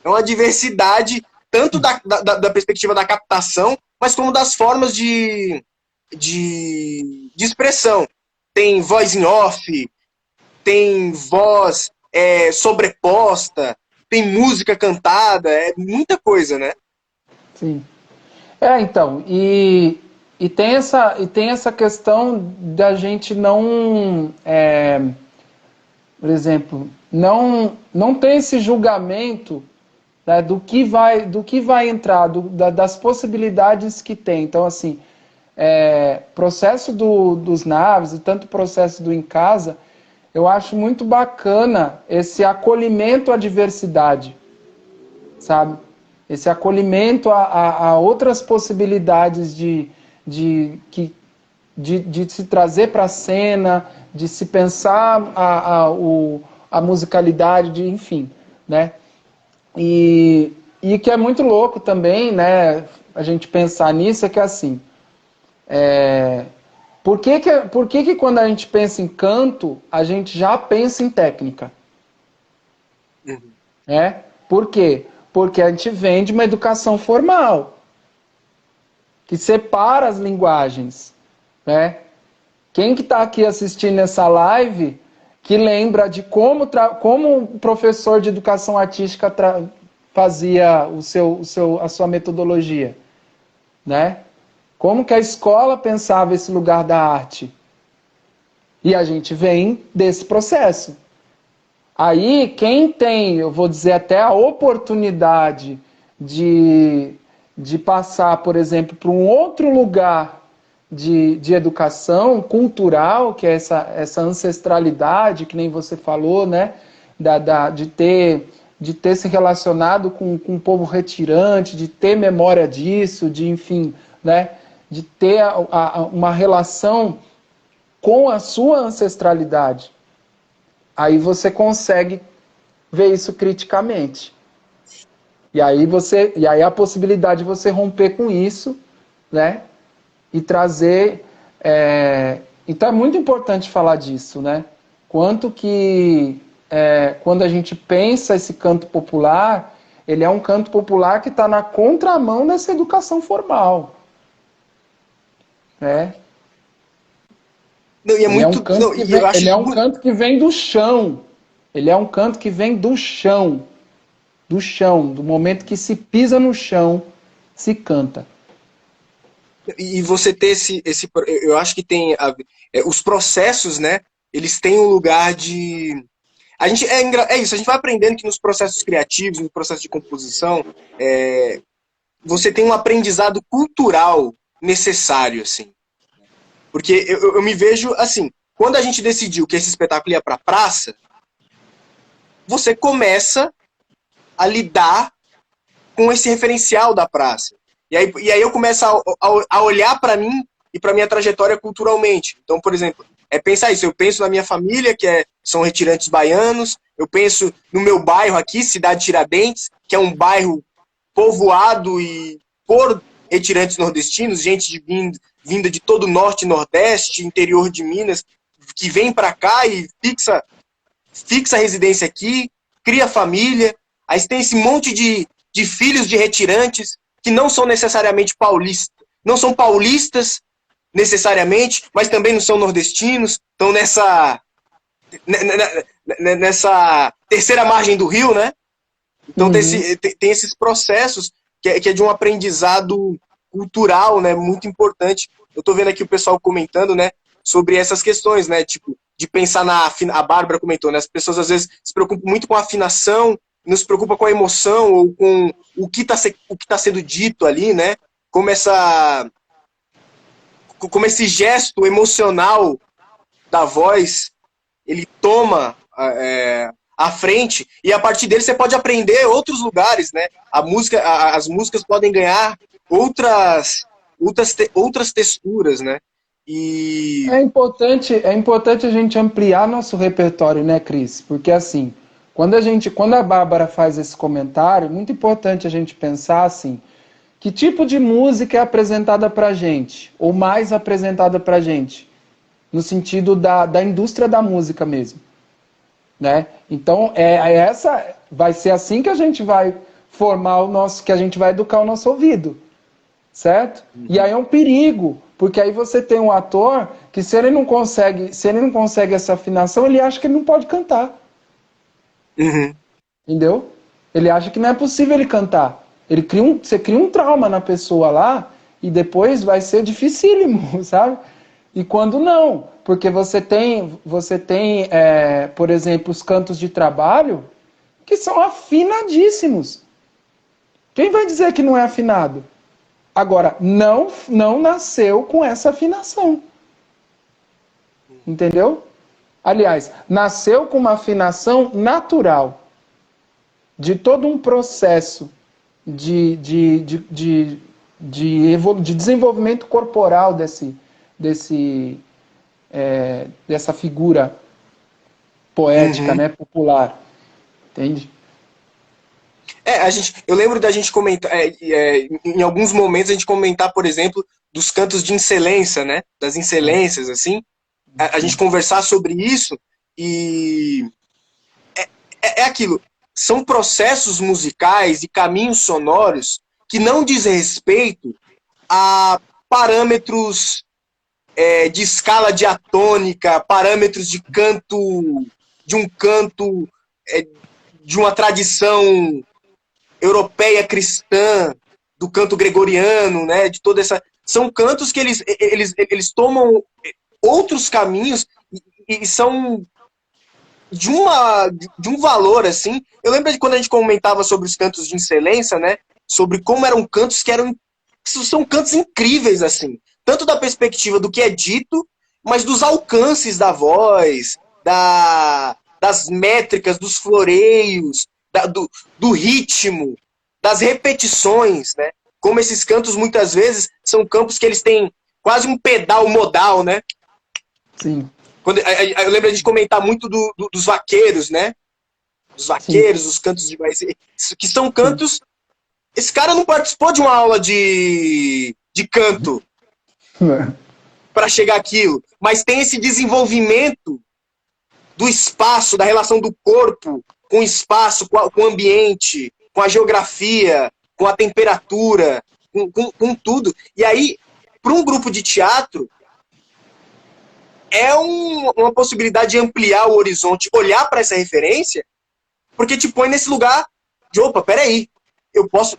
é uma diversidade, tanto da perspectiva da captação, mas como das formas de expressão. Tem voz em off, tem voz sobreposta, tem música cantada, é muita coisa, né? Sim. Então, e tem essa questão da gente não, por exemplo, não ter esse julgamento, né, do que vai entrar, das possibilidades que tem. Então, assim, processo dos naves e tanto o processo do Em Casa, eu acho muito bacana esse acolhimento à diversidade, sabe? Esse acolhimento a outras possibilidades de se trazer para a cena, de se pensar a musicalidade, enfim, né? E que é muito louco também, né, a gente pensar nisso, é que assim, por que quando a gente pensa em canto, a gente já pensa em técnica? Por quê? Porque a gente vem de uma educação formal, que separa as linguagens, né? Quem que está aqui assistindo essa live que lembra de como o professor de educação artística fazia a sua metodologia, né? Como que a escola pensava esse lugar da arte? E a gente vem desse processo. Aí, quem tem, eu vou dizer até a oportunidade de passar, por exemplo, para um outro lugar de educação cultural, que é essa ancestralidade, que nem você falou, né? De ter se relacionado com o povo retirante, de ter memória disso, enfim, né? De ter uma relação com a sua ancestralidade. Aí você consegue ver isso criticamente. E aí a possibilidade de você romper com isso, né? E trazer... Então é muito importante falar disso, né? Quanto que quando a gente pensa esse canto popular, ele é um canto popular que está na contramão dessa educação formal. Né? Não, e Ele é um canto que vem do chão. Ele é um canto que vem do chão. Do chão. Do momento que se pisa no chão, se canta. E você ter eu acho que tem os processos, né? Eles têm um lugar de... A gente, isso, a gente vai aprendendo que nos processos criativos, no processo de composição, você tem um aprendizado cultural necessário, assim. Porque eu me vejo, assim, quando a gente decidiu que esse espetáculo ia para a praça, você começa a lidar com esse referencial da praça. E aí eu começo a olhar para mim e para minha trajetória culturalmente. Então, por exemplo, pensar isso. Eu penso na minha família, que são retirantes baianos. Eu penso no meu bairro aqui, Cidade Tiradentes, que é um bairro povoado e por retirantes nordestinos, gente vinda de todo o norte e nordeste, interior de Minas, que vem para cá e fixa a residência aqui, cria família. Aí você tem esse monte de filhos de retirantes que não são necessariamente paulistas, não são paulistas, necessariamente, mas também não são nordestinos, estão nessa terceira margem do rio, né? Então tem esses processos que é de um aprendizado cultural, né, muito importante. Eu estou vendo aqui o pessoal comentando, né, sobre essas questões, né, tipo, de pensar a Bárbara comentou, né, as pessoas às vezes se preocupam muito com a afinação, não se preocupam com a emoção ou com o que tá sendo dito ali, né, como esse gesto emocional da voz, ele toma à frente, e a partir dele você pode aprender outros lugares, né? As músicas podem ganhar outras texturas, né? E É importante a gente ampliar nosso repertório, né, Cris? Porque assim, quando a Bárbara faz esse comentário, é muito importante a gente pensar assim, que tipo de música é apresentada pra gente, ou mais apresentada pra gente, no sentido da indústria da música mesmo, né? Então, essa vai ser assim que a gente vai formar que a gente vai educar o nosso ouvido, certo? E aí é um perigo, porque aí você tem um ator que se ele não consegue essa afinação, ele acha que ele não pode cantar. Entendeu? Ele acha que não é possível ele cantar. Você cria um trauma na pessoa lá e depois vai ser dificílimo, sabe? E quando não, porque por exemplo, os cantos de trabalho que são afinadíssimos. Quem vai dizer que não é afinado? Agora, não nasceu com essa afinação. Entendeu? Aliás, nasceu com uma afinação natural de todo um processo de desenvolvimento corporal dessa figura poética, né, popular. Entende? Eu lembro da gente comentar, em alguns momentos a gente comentar, por exemplo, dos cantos de excelência, né? Das excelências, assim, a gente conversar sobre isso e é aquilo. São processos musicais e caminhos sonoros que não dizem respeito a parâmetros de escala diatônica, parâmetros de um canto de uma tradição europeia cristã, do canto gregoriano, né? De toda essa. São cantos que eles tomam outros caminhos e são de um valor, assim. Eu lembro de quando a gente comentava sobre os cantos de excelência, né? Sobre como eram cantos são cantos incríveis, assim. Tanto da perspectiva do que é dito, mas dos alcances da voz, das métricas, dos floreios, do ritmo, das repetições, né? Como esses cantos, muitas vezes, são campos que eles têm quase um pedal modal, né? Sim. Eu lembro de comentar muito dos vaqueiros, né? Dos vaqueiros, os cantos de voz, que são cantos. Esse cara não participou de uma aula de canto para chegar àquilo, mas tem esse desenvolvimento do espaço, da relação do corpo com o espaço, com o ambiente, com a geografia, com a temperatura, com tudo. E aí, para um grupo de teatro, é uma possibilidade de ampliar o horizonte, olhar para essa referência, porque te põe nesse lugar de, opa, peraí, eu posso...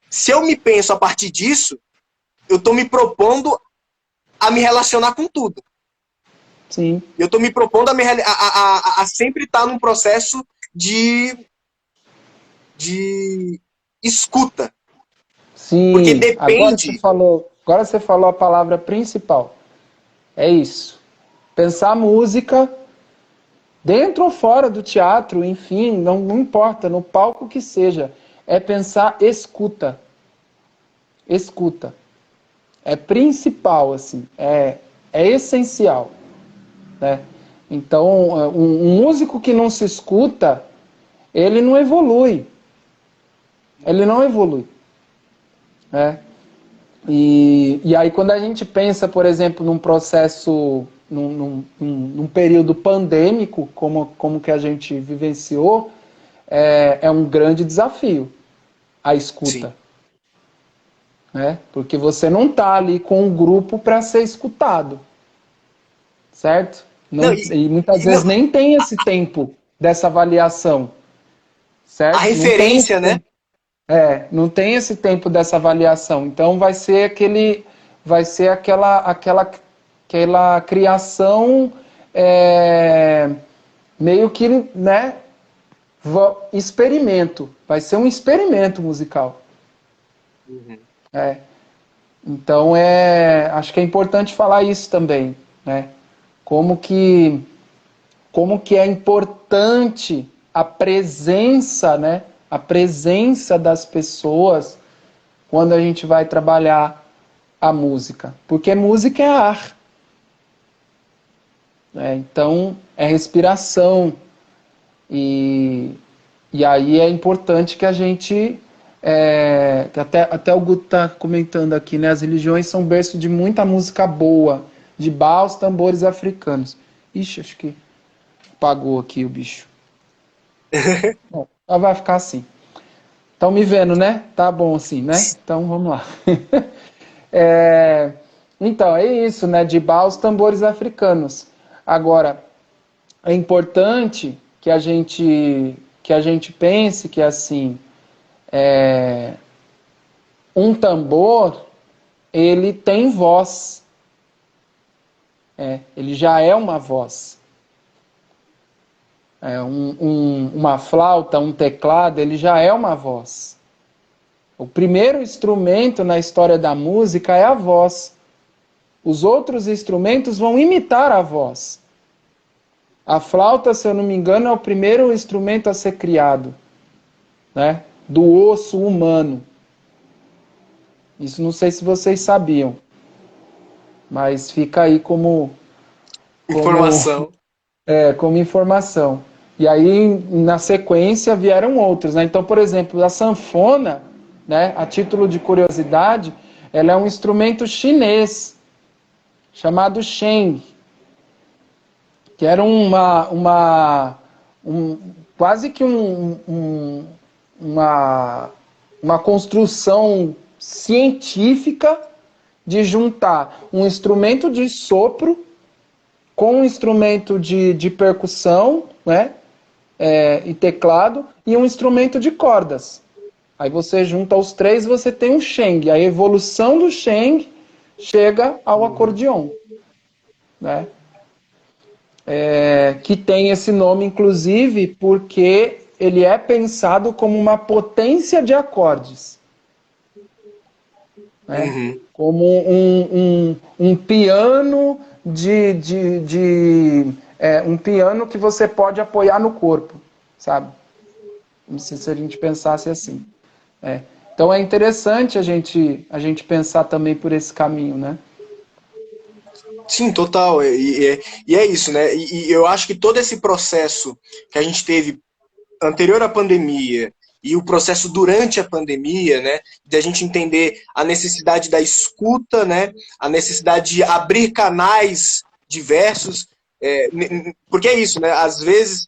Se eu me penso a partir disso, eu estou me propondo a me relacionar com tudo. Sim. Eu estou me propondo a sempre estar num processo de escuta. Sim. Porque depende... Agora você falou a palavra principal. É isso. Pensar música dentro ou fora do teatro, enfim, não importa, no palco que seja. É pensar escuta. Escuta. É principal, assim. É essencial. Né? Então, um músico que não se escuta, ele não evolui. Ele não evolui. Né? E aí, quando a gente pensa, por exemplo, num processo, num período pandêmico, como que a gente vivenciou, é um grande desafio a escuta. né? Porque você não está ali com um grupo para ser escutado, certo? Não, E muitas vezes não, nem tem esse tempo dessa avaliação, a certo? Não tem esse referência, né? tempo, não tem esse tempo dessa avaliação. Então vai ser aquela criação meio que, né? Experimento. Vai ser um experimento musical. Uhum. É. Então, acho que é importante falar isso também, né? Como que, como que é importante a presença, né? A presença das pessoas quando a gente vai trabalhar a música. Porque música é ar. Né? Então, é respiração. E aí é importante que a gente que até o Guto está comentando aqui, né? As religiões são berço de muita música boa, de baus, tambores africanos. Ixi, acho que apagou aqui o bicho. Bom, ela vai ficar assim. Estão me vendo, né? Tá bom assim, né? Então vamos lá. É, então, é isso, né? De baus, tambores africanos. Agora, é importante que a gente pense que assim, um tambor ele tem voz, ele já é uma voz. Uma flauta, um teclado, ele já é uma voz. O primeiro instrumento na história da música é a voz. Os outros instrumentos vão imitar a voz. A flauta, se eu não me engano, é o primeiro instrumento a ser criado, né? Do osso humano. Isso não sei se vocês sabiam, mas fica aí como, Informação. como informação. E aí, na sequência, vieram outros, né? Então, por exemplo, a sanfona, né, a título de curiosidade, ela é um instrumento chinês chamado sheng, que era quase que uma construção científica de juntar um instrumento de sopro com um instrumento de percussão, né, e teclado, e um instrumento de cordas. Aí você junta os três, você tem um sheng. A evolução do sheng chega ao acordeon, né? Que tem esse nome, inclusive, porque ele é pensado como uma potência de acordes, né? Uhum. Como um piano um piano que você pode apoiar no corpo, sabe? Não sei se a gente pensasse assim. Então é interessante a gente pensar também por esse caminho, né? Sim, total. E é isso, né? E eu acho que todo esse processo que a gente teve anterior à pandemia e o processo durante a pandemia, né, de a gente entender a necessidade da escuta, né, a necessidade de abrir canais diversos, porque é isso, né? Às vezes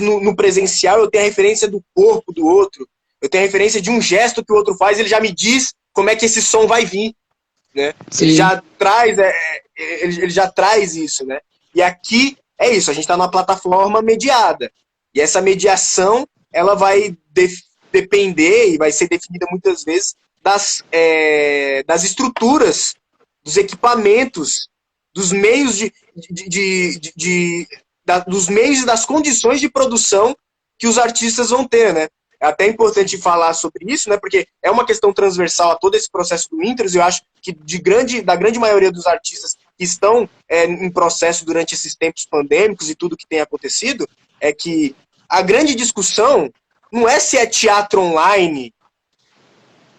no presencial eu tenho a referência do corpo do outro, eu tenho a referência de um gesto que o outro faz, ele já me diz como é que esse som vai vir, né? Ele Sim. já traz, ele já traz isso, né? E aqui é isso, a gente está numa plataforma mediada. E essa mediação, ela vai depender e vai ser definida muitas vezes das estruturas, dos equipamentos, dos meios dos meios e das condições de produção que os artistas vão ter, né? É até importante falar sobre isso, né? Porque é uma questão transversal a todo esse processo do Intros. Eu acho que da grande maioria dos artistas que estão em processo durante esses tempos pandêmicos e tudo que tem acontecido, é que a grande discussão não é se é teatro online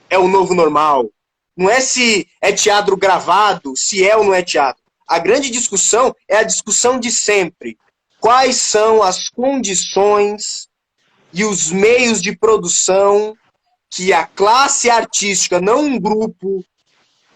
é o novo normal, não é se é teatro gravado, se é ou não é teatro. A grande discussão é a discussão de sempre. Quais são as condições e os meios de produção que a classe artística, não um grupo,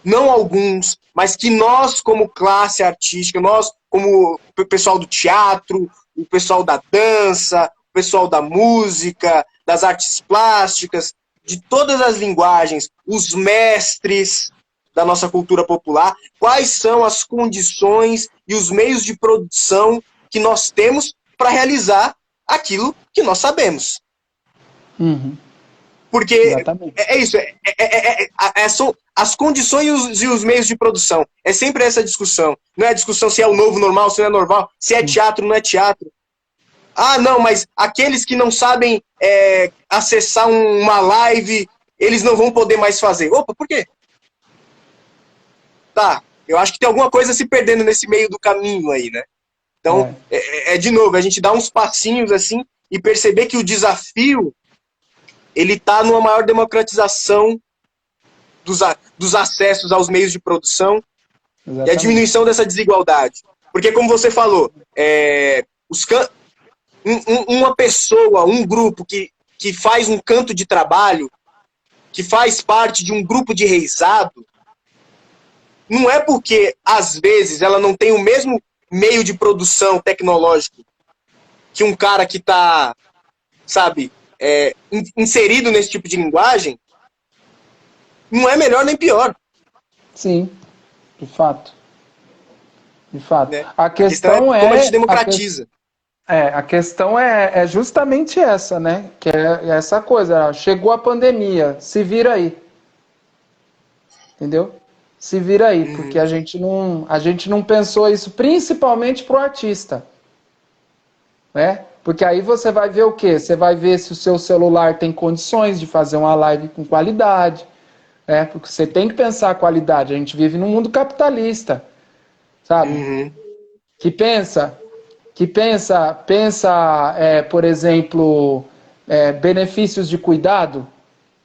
não alguns, mas que nós, como classe artística, nós, como o pessoal do teatro, o pessoal da dança, o pessoal da música, das artes plásticas, de todas as linguagens, os mestres da nossa cultura popular, quais são as condições e os meios de produção que nós temos para realizar aquilo que nós sabemos. Uhum. Porque é isso, são as condições e os meios de produção. É sempre essa discussão. Não é a discussão se é o novo normal, se não é normal, se é teatro, não é teatro. Ah, não, mas aqueles que não sabem acessar uma live, eles não vão poder mais fazer. Opa, por quê? Tá, eu acho que tem alguma coisa se perdendo nesse meio do caminho aí, né? Então, de novo, a gente dá uns passinhos assim e perceber que o desafio ele está numa maior democratização dos acessos aos meios de produção. Exatamente. E a diminuição dessa desigualdade. Porque, como você falou, uma pessoa, um grupo que faz um canto de trabalho, que faz parte de um grupo de reisado, não é porque, às vezes, ela não tem o mesmo meio de produção tecnológico que um cara que está, sabe, inserido nesse tipo de linguagem, não é melhor nem pior. Sim, de fato. De fato. Né? A questão como a gente democratiza. A questão é justamente essa, né? Que é essa coisa. Chegou a pandemia, se vira aí. Entendeu? Se vira aí, porque a gente não pensou isso, principalmente pro artista. Né? Porque aí você vai ver o quê? Você vai ver se o seu celular tem condições de fazer uma live com qualidade. Porque você tem que pensar a qualidade. A gente vive num mundo capitalista, sabe? Que pensa, por exemplo, benefícios de cuidado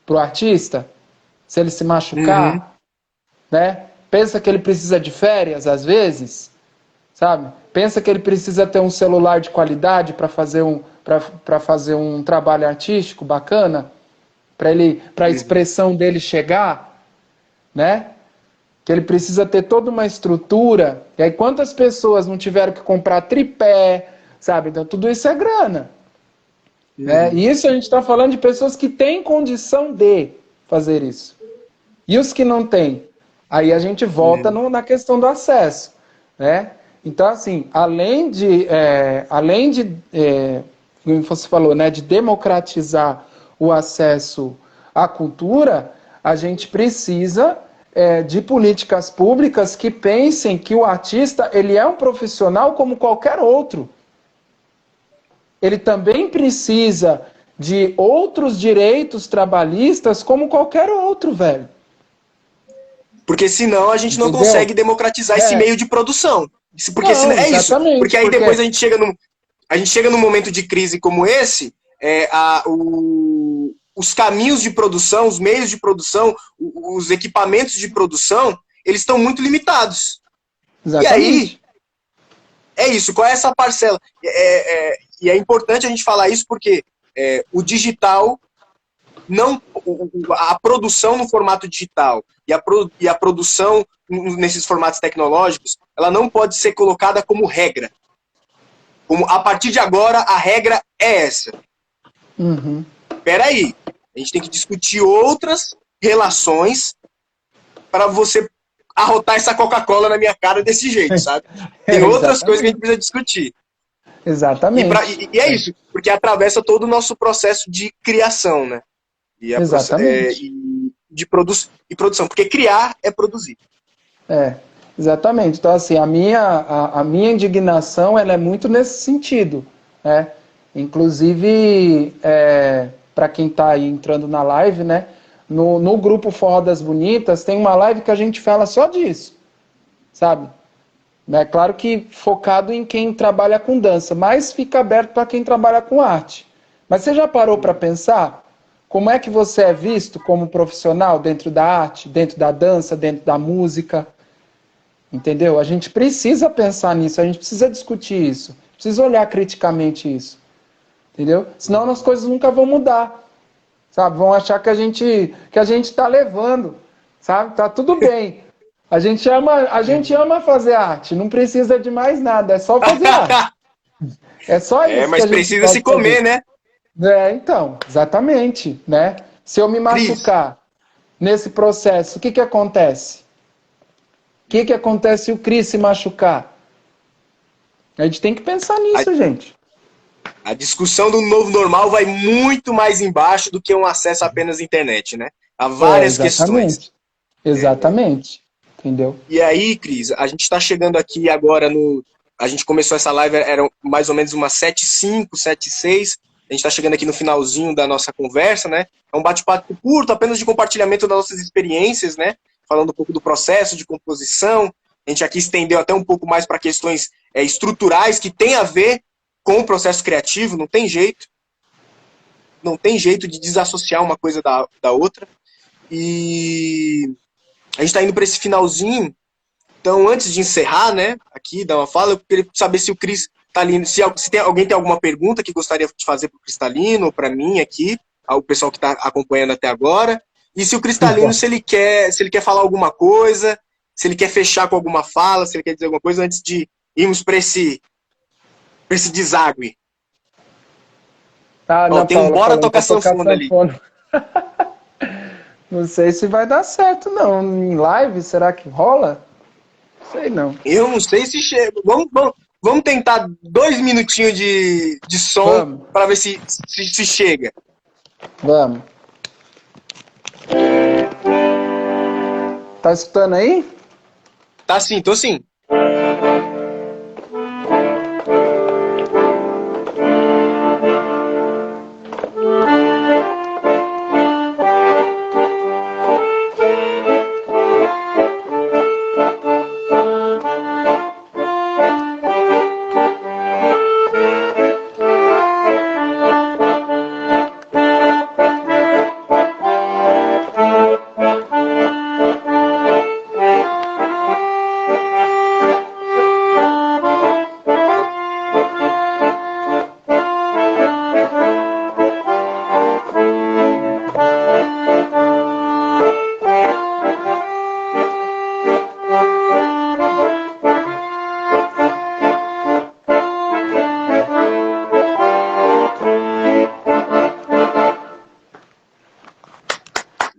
para o artista, se ele se machucar, né? Pensa que ele precisa de férias, às vezes, sabe? Pensa que ele precisa ter um celular de qualidade para fazer um trabalho artístico bacana, para a expressão dele chegar, né? Que ele precisa ter toda uma estrutura. E aí quantas pessoas não tiveram que comprar tripé, sabe? Então tudo isso é grana. Né? E isso a gente está falando de pessoas que têm condição de fazer isso. E os que não têm? Aí a gente volta na questão do acesso. Né? Então, assim, além de como você falou, né, de democratizar o acesso à cultura, a gente precisa de políticas públicas que pensem que o artista ele é um profissional como qualquer outro. Ele também precisa de outros direitos trabalhistas como qualquer outro, velho. Porque senão a gente não consegue democratizar esse meio de produção. Porque senão, isso. Porque aí depois a gente chega num momento de crise como esse, os caminhos de produção, os meios de produção, os equipamentos de produção, eles estão muito limitados. Exatamente. E aí, é isso, qual é essa parcela? E é importante a gente falar isso porque o digital, a produção no formato digital e a produção nesses formatos tecnológicos, ela não pode ser colocada como regra. Como, a partir de agora, a regra é essa. Peraí, a gente tem que discutir outras relações para você arrotar essa Coca-Cola na minha cara desse jeito, sabe? Tem outras coisas que a gente precisa discutir. Exatamente. E é isso, porque atravessa todo o nosso processo de criação, né? Exatamente. De produção, porque criar é produzir. Exatamente. Então, assim, a minha indignação ela é muito nesse sentido, né? Inclusive, para quem está aí entrando na live, né? No grupo Forró das Bonitas, tem uma live que a gente fala só disso, sabe? É claro que focado em quem trabalha com dança, mas fica aberto para quem trabalha com arte. Mas você já parou para pensar como é que você é visto como profissional dentro da arte, dentro da dança, dentro da música? Entendeu? A gente precisa pensar nisso, a gente precisa discutir isso, precisa olhar criticamente isso. Entendeu? Senão as coisas nunca vão mudar. Sabe? Vão achar que a gente está levando. Sabe? Tá tudo bem. A gente ama fazer arte, não precisa de mais nada, é só fazer arte. É só isso. Mas precisa se comer, né? Então, exatamente, né? Se eu me Cris, machucar nesse processo, o que acontece? O que acontece se o Cris se machucar? A gente tem que pensar nisso, gente. a discussão do novo normal vai muito mais embaixo do que um acesso apenas à internet, né? Há várias questões. Exatamente. Exatamente. Entendeu? E aí, Cris, a gente está chegando aqui agora no. A gente começou essa live, era mais ou menos umas 7h05, 7h06. A gente está chegando aqui no finalzinho da nossa conversa, né? É um bate-papo curto, apenas de compartilhamento das nossas experiências, né? Falando um pouco do processo de composição. A gente aqui estendeu até um pouco mais para questões estruturais que tem a ver com o processo criativo, não tem jeito. Não tem jeito de desassociar uma coisa da outra. E a gente está indo para esse finalzinho. Então, antes de encerrar, né, aqui, dar uma fala, eu queria saber se o Cristalino, se alguém tem alguma pergunta que gostaria de fazer para o Cristalino, ou para mim aqui, ao pessoal que está acompanhando até agora, e se o Cristalino, se ele quer falar alguma coisa, se ele quer fechar com alguma fala, se ele quer dizer alguma coisa, antes de irmos para esse deságue. Ah, não, Tem um Paula bora falando tocar pra tocar sanfona ali. Não sei se vai dar certo, não. Em live, será que rola? Sei não. Eu não sei se chega. Vamos tentar 2 minutinhos de som para ver se chega. Vamos. Tá escutando aí? Tá sim, tô sim.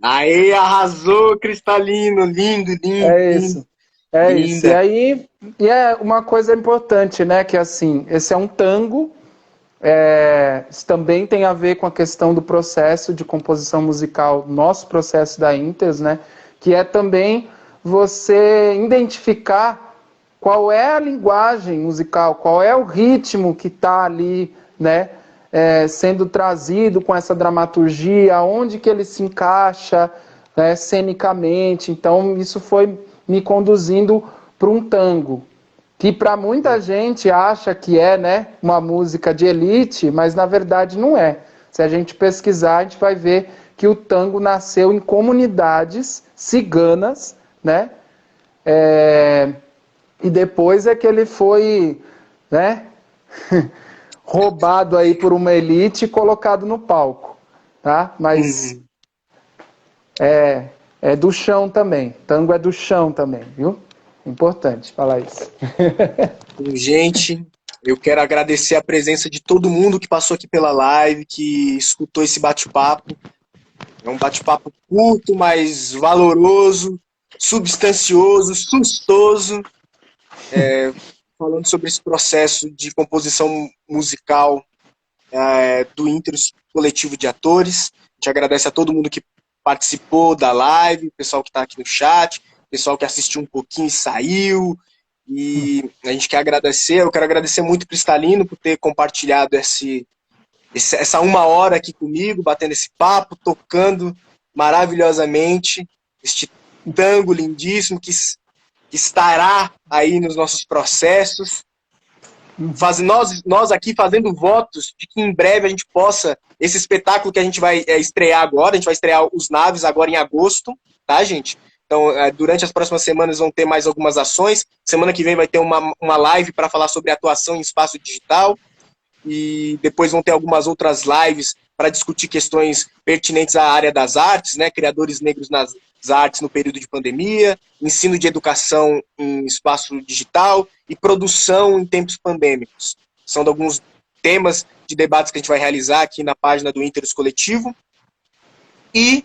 Aê, arrasou, Cristalino. Lindo, lindo, É lindo. isso. É Linda. isso. E aí, uma coisa importante, né? Que assim, esse é um tango. Isso também tem a ver com a questão do processo de composição musical, nosso processo da Inters, né? Que é também você identificar qual é a linguagem musical, qual é o ritmo que está ali, né? Sendo trazido com essa dramaturgia, onde que ele se encaixa, né, cenicamente. Então, isso foi me conduzindo para um tango, que para muita gente acha que é, né, uma música de elite, mas na verdade não é. Se a gente pesquisar, a gente vai ver que o tango nasceu em comunidades ciganas, né? E depois é que ele foi, né, roubado aí por uma elite e colocado no palco, tá? Mas é do chão também. Tango é do chão também, viu? Importante falar isso. Gente, eu quero agradecer a presença de todo mundo que passou aqui pela live, que escutou esse bate-papo. É um bate-papo curto, mas valoroso, substancioso, sustoso, falando sobre esse processo de composição musical do Inter Coletivo de Atores. A gente agradece a todo mundo que participou da live, o pessoal que está aqui no chat, o pessoal que assistiu um pouquinho e saiu. E a gente quer agradecer, eu quero agradecer muito o Cristalino por ter compartilhado essa 1 hora aqui comigo, batendo esse papo, tocando maravilhosamente este tango lindíssimo que estará aí nos nossos processos. Nós aqui fazendo votos de que em breve a gente possa, esse espetáculo que a gente vai estrear agora, a gente vai estrear Os Naves agora em agosto, tá, gente? Então, durante as próximas semanas vão ter mais algumas ações. Semana que vem vai ter uma live para falar sobre atuação em espaço digital. E depois vão ter algumas outras lives para discutir questões pertinentes à área das artes, né? Criadores negros nas artes no período de pandemia, ensino de educação em espaço digital e produção em tempos pandêmicos. São alguns temas de debates que a gente vai realizar aqui na página do Interus Coletivo. E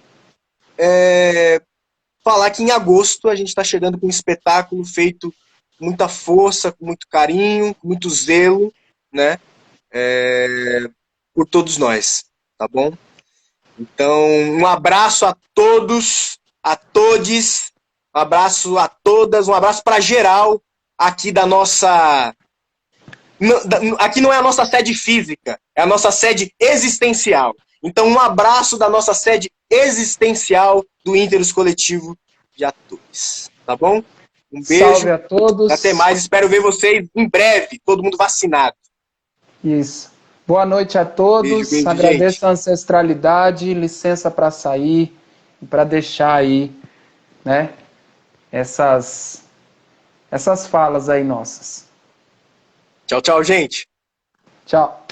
falar que em agosto a gente está chegando com um espetáculo feito com muita força, com muito carinho, com muito zelo, né? Por todos nós, tá bom? Então, um abraço a todos, a todes, um abraço a todas, um abraço para geral aqui da nossa. Aqui não é a nossa sede física, é a nossa sede existencial. Então, um abraço da nossa sede existencial do Ínteros Coletivo de Atores. Tá bom? Um beijo. Salve a todos. Até mais. Espero ver vocês em breve, todo mundo vacinado. Isso. Boa noite a todos. Beijo, Agradeço gente. a ancestralidade, licença para sair e para deixar aí, né, essas falas aí nossas. Tchau, tchau, gente. Tchau.